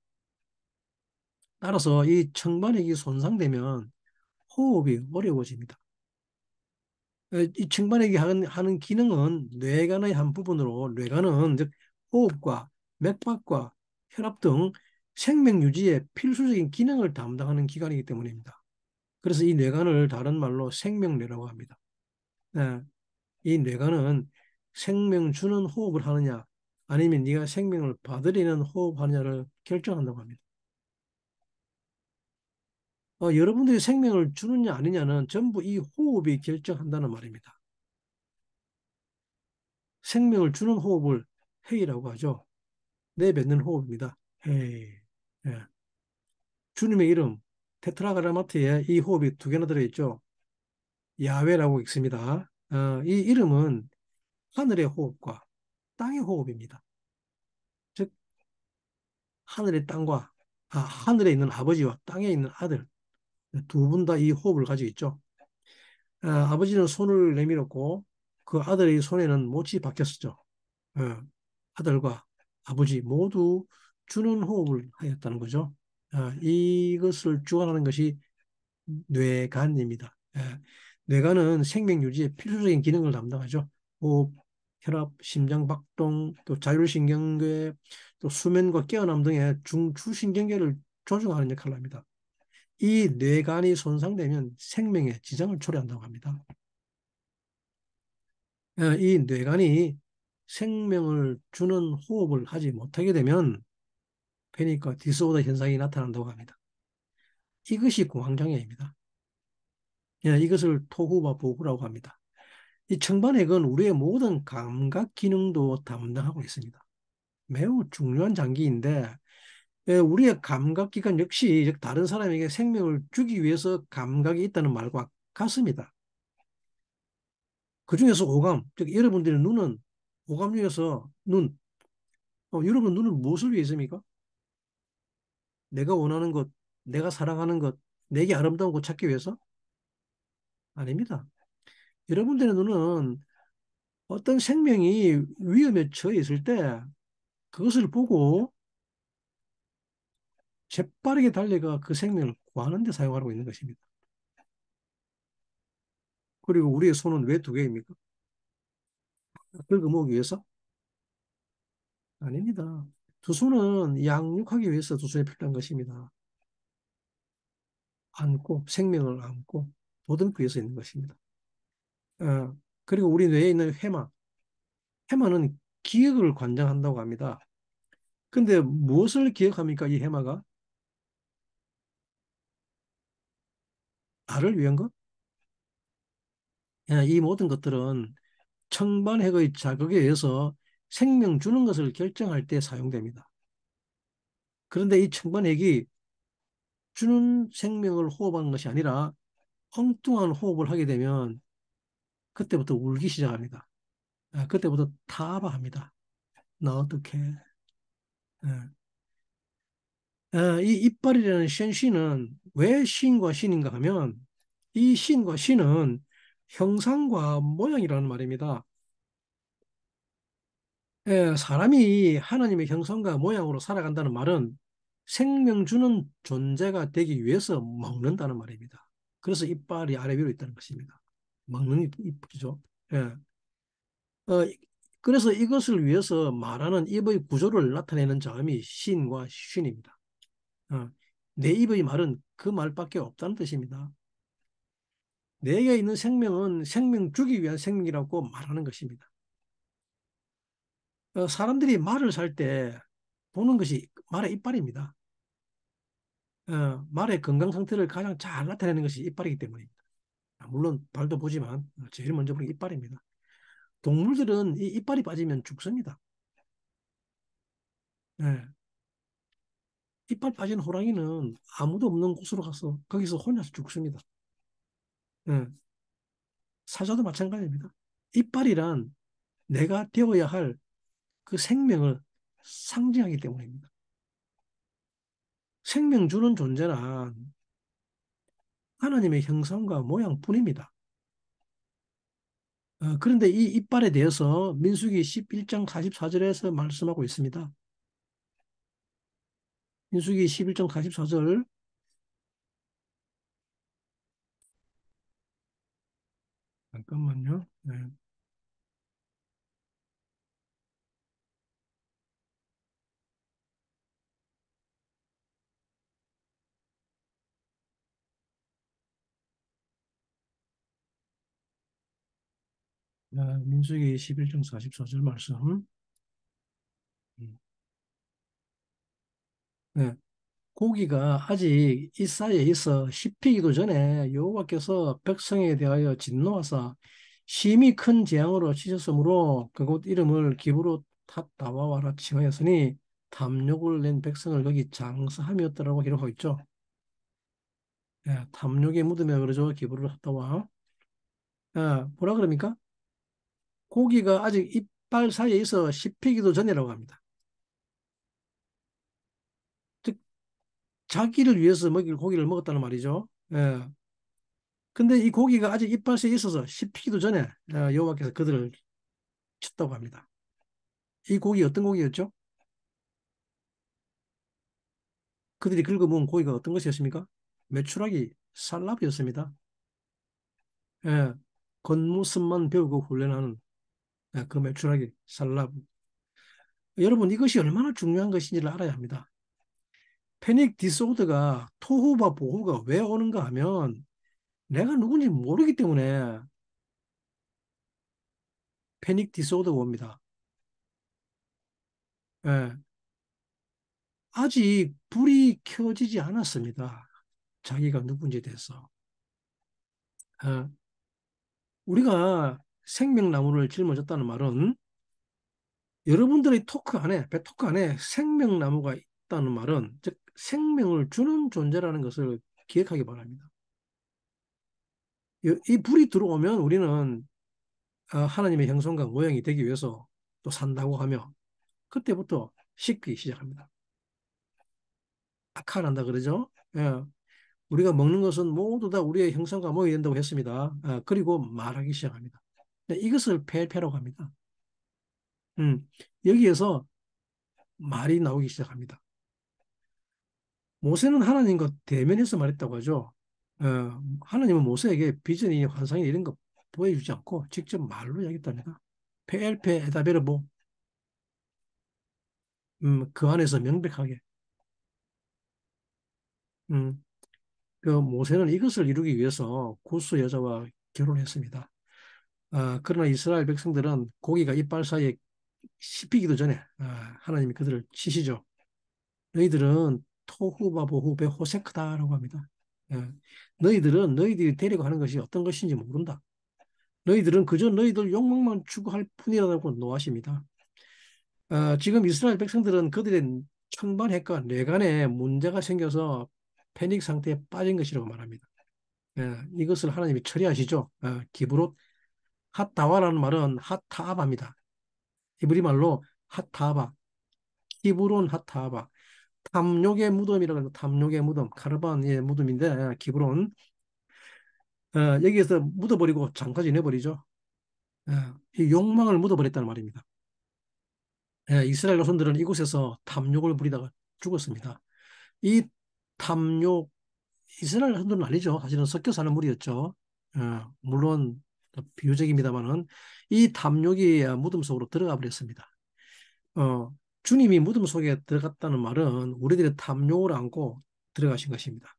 따라서 이 청반핵이 손상되면 호흡이 어려워집니다. 이 청반핵이 하는 기능은 뇌관의 한 부분으로 뇌관은 즉 호흡과 맥박과 혈압 등 생명 유지에 필수적인 기능을 담당하는 기관이기 때문입니다. 그래서 이 뇌관을 다른 말로 생명뇌라고 합니다. 네, 이 뇌관은 생명 주는 호흡을 하느냐 아니면 네가 생명을 받으려는 호흡하느냐를 결정한다고 합니다. 여러분들이 생명을 주느냐 아니냐는 전부 이 호흡이 결정한다는 말입니다. 생명을 주는 호흡을 헤이라고 하죠. 내뱉는 호흡입니다. 헤이. 예. 주님의 이름 테트라그라마트에 이 호흡이 두 개나 들어있죠. 야훼라고 읽습니다. 이 이름은 하늘의 호흡과 땅의 호흡입니다. 즉 하늘의 땅과 하늘에 있는 아버지와 땅에 있는 아들 두 분 다 이 호흡을 가지고 있죠. 아버지는 손을 내밀었고 그 아들의 손에는 못이 박혔었죠. 아들과 아버지 모두 주는 호흡을 하였다는 거죠. 이것을 주관하는 것이 뇌간입니다. 뇌간은 생명 유지에 필수적인 기능을 담당하죠. 호흡, 혈압, 심장 박동, 또 자율신경계, 또 수면과 깨어남 등의 중추신경계를 조정하는 역할을 합니다. 이 뇌간이 손상되면 생명에 지장을 초래한다고 합니다. 이 뇌간이 생명을 주는 호흡을 하지 못하게 되면 패니까 디스오더 현상이 나타난다고 합니다. 이것이 공황장애입니다. 이것을 토후와 보후라고 합니다. 이 청반액은 우리의 모든 감각 기능도 담당하고 있습니다. 매우 중요한 장기인데 우리의 감각기관 역시 다른 사람에게 생명을 주기 위해서 감각이 있다는 말과 같습니다. 그중에서 오감, 즉 여러분들의 눈은 오감 중에서 여러분 눈은 무엇을 위해 있습니까? 내가 원하는 것, 내가 사랑하는 것, 내게 아름다운 것 찾기 위해서? 아닙니다. 여러분들의 눈은 어떤 생명이 위험에 처해 있을 때 그것을 보고 재빠르게 달려가 그 생명을 구하는 데 사용하고 있는 것입니다. 그리고 우리의 손은 왜 두 개입니까? 긁어모으기 위해서? 아닙니다. 두 손은 양육하기 위해서 두 손이 필요한 것입니다. 안고, 생명을 안고 보듬기 위해서 있는 것입니다. 그리고 우리 뇌에 있는 해마. 해마는 기억을 관장한다고 합니다. 근데 무엇을 기억합니까? 이 해마가? 나를 위한 것? 이 모든 것들은 청반핵의 자극에 의해서 생명 주는 것을 결정할 때 사용됩니다. 그런데 이 청반핵이 주는 생명을 호흡하는 것이 아니라 엉뚱한 호흡을 하게 되면 그때부터 울기 시작합니다. 그때부터 타바합니다. 나 어떡해. 이 이빨이라는 쉔시는 왜 신과 신인가 하면 이 신과 신은 형상과 모양이라는 말입니다. 사람이 하나님의 형상과 모양으로 살아간다는 말은 생명 주는 존재가 되기 위해서 먹는다는 말입니다. 그래서 이빨이 아래 위로 있다는 것입니다. 먹는 이쁘죠. 예. 어, 그래서 이것을 위해서 말하는 입의 구조를 나타내는 자음이 신과 쉰입니다. 어, 내 입의 말은 그 말밖에 없다는 뜻입니다. 내게 있는 생명은 생명 주기 위한 생명이라고 말하는 것입니다. 사람들이 말을 살 때 보는 것이 말의 이빨입니다. 말의 건강 상태를 가장 잘 나타내는 것이 이빨이기 때문입니다. 물론 발도 보지만 제일 먼저 보는 게 이빨입니다. 동물들은 이 이빨이 빠지면 죽습니다. 예, 이빨 빠진 호랑이는 아무도 없는 곳으로 가서 거기서 혼자서 죽습니다. 예, 사자도 마찬가지입니다. 이빨이란 내가 되어야 할 그 생명을 상징하기 때문입니다. 생명 주는 존재란 하나님의 형상과 모양뿐입니다. 그런데 이 이빨에 대해서 민수기 11장 44절에서 말씀하고 있습니다. 민수기 11장 44절. 잠깐만요. 네. 민수기 11장 44절 말씀. 음. 네. 고기가 아직 이 사이에 있어 씹히기도 전에 여호와께서 백성에 대하여 진노하사 심히 큰 재앙으로 치셨으므로 그곳 이름을 기브로 탓다와와라 칭하였으니 탐욕을 낸 백성을 거기 장사함이었더라고 기록하고 있죠. 탐욕의 무덤에 그러죠. 기브로 탓다와. 뭐라 그럽니까? 고기가 아직 이빨 사이에 있어 씹히기도 전이라고 합니다. 즉 자기를 위해서 먹일 고기를 먹었다는 말이죠. 근데 이 고기가 아직 이빨 사이에 있어서 씹히기도 전에 여호와께서 그들을 쳤다고 합니다. 이 고기 어떤 고기였죠? 그들이 긁어모은 고기가 어떤 것이었습니까? 메추라기, 살라비였습니다. 예, 겉모습만 배우고 훈련하는 그 메추라기, 살라비. 여러분 이것이 얼마나 중요한 것인지를 알아야 합니다. 패닉 디소더가 토후와 보후가 왜 오는가 하면 내가 누군지 모르기 때문에 패닉 디소더가 옵니다. 예, 아직 불이 켜지지 않았습니다. 자기가 누군지 대해서. 예, 우리가 생명나무를 짊어졌다는 말은 여러분들의 토크 안에, 배토크 안에 생명나무가 있다는 말은 즉 생명을 주는 존재라는 것을 기억하기 바랍니다. 이 불이 들어오면 우리는 하나님의 형상과 모양이 되기 위해서 또 산다고 하며 그때부터 식기 시작합니다. 악화난다 그러죠? 예. 우리가 먹는 것은 모두 다 우리의 형상과 모양이 된다고 했습니다. 그리고 말하기 시작합니다. 네, 이것을 폐라고 합니다. 여기에서 말이 나오기 시작합니다. 모세는 하나님과 대면해서 말했다고 하죠. 하나님은 모세에게 비전이 환상이 이런 거 보여주지 않고 직접 말로 이야기했답니다. 페엘페 에다베르보 그 안에서 명백하게 음, 그 모세는 이것을 이루기 위해서 구스 여자와 결혼했습니다. 그러나 이스라엘 백성들은 고기가 이빨 사이에 씹히기도 전에 하나님이 그들을 치시죠. 너희들은 토후바보후 베호세크다라고 합니다. 예, 너희들은 너희들이 데리고 하는 것이 어떤 것인지 모른다. 너희들은 그저 너희들 욕망만 추구할 뿐이라고 노하십니다. 지금 이스라엘 백성들은 그들의 천반핵과 뇌간에 문제가 생겨서 패닉 상태에 빠진 것이라고 말합니다. 이것을 하나님이 처리하시죠. 기브롯 핫다와라는 말은 핫타아바입니다. 이브리 말로 핫타아바, 기브론 핫타아바, 탐욕의 무덤이라고 해서 탐욕의 무덤, 카르반의 무덤인데 기브론 여기에서 묻어버리고 장까지 내버리죠. 이 욕망을 묻어버렸다는 말입니다. 이스라엘 자손들은 이곳에서 탐욕을 부리다가 죽었습니다. 이 탐욕, 이스라엘 자손들은 아니죠. 사실은 섞여 사는 무리였죠. 물론 비유적입니다만은 이 탐욕이 무덤 속으로 들어가 버렸습니다. 어, 주님이 무덤 속에 들어갔다는 말은 우리들의 탐욕을 안고 들어가신 것입니다.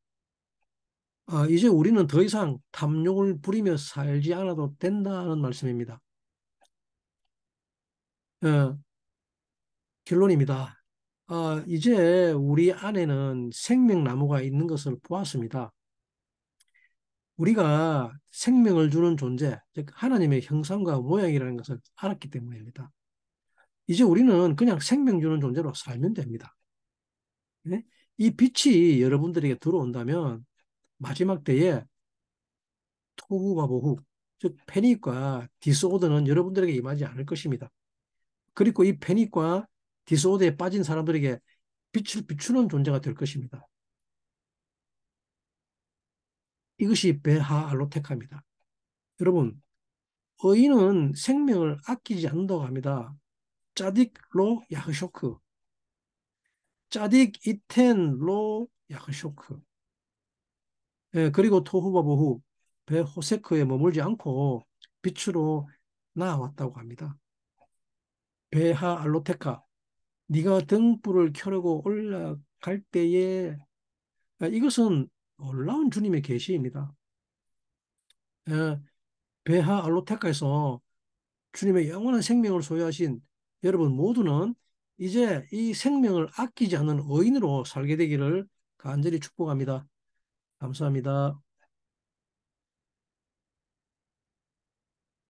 이제 우리는 더 이상 탐욕을 부리며 살지 않아도 된다는 말씀입니다. 어, 결론입니다. 이제 우리 안에는 생명나무가 있는 것을 보았습니다. 우리가 생명을 주는 존재, 즉 하나님의 형상과 모양이라는 것을 알았기 때문입니다. 이제 우리는 그냥 생명 주는 존재로 살면 됩니다. 네? 이 빛이 여러분들에게 들어온다면 마지막 때에 토후와 보후, 즉 패닉과 디스오더는 여러분들에게 임하지 않을 것입니다. 그리고 이 패닉과 디스오더에 빠진 사람들에게 빛을 비추는 존재가 될 것입니다. 이것이 베하 알로테카입니다. 여러분, 의인은 생명을 아끼지 않는다고 합니다. 짜딕 로 야흐쇼크, 짜딕 이텐 로 야흐쇼크. 그리고 토후바보후 베호세크에 머물지 않고 빛으로 나아왔다고 합니다. 베하 알로테카, 네가 등불을 켜려고 올라갈 때에 이것은 놀라운 주님의 계시입니다. 베하 알로테카에서 주님의 영원한 생명을 소유하신 여러분 모두는 이제 이 생명을 아끼지 않는 의인으로 살게 되기를 간절히 축복합니다. 감사합니다.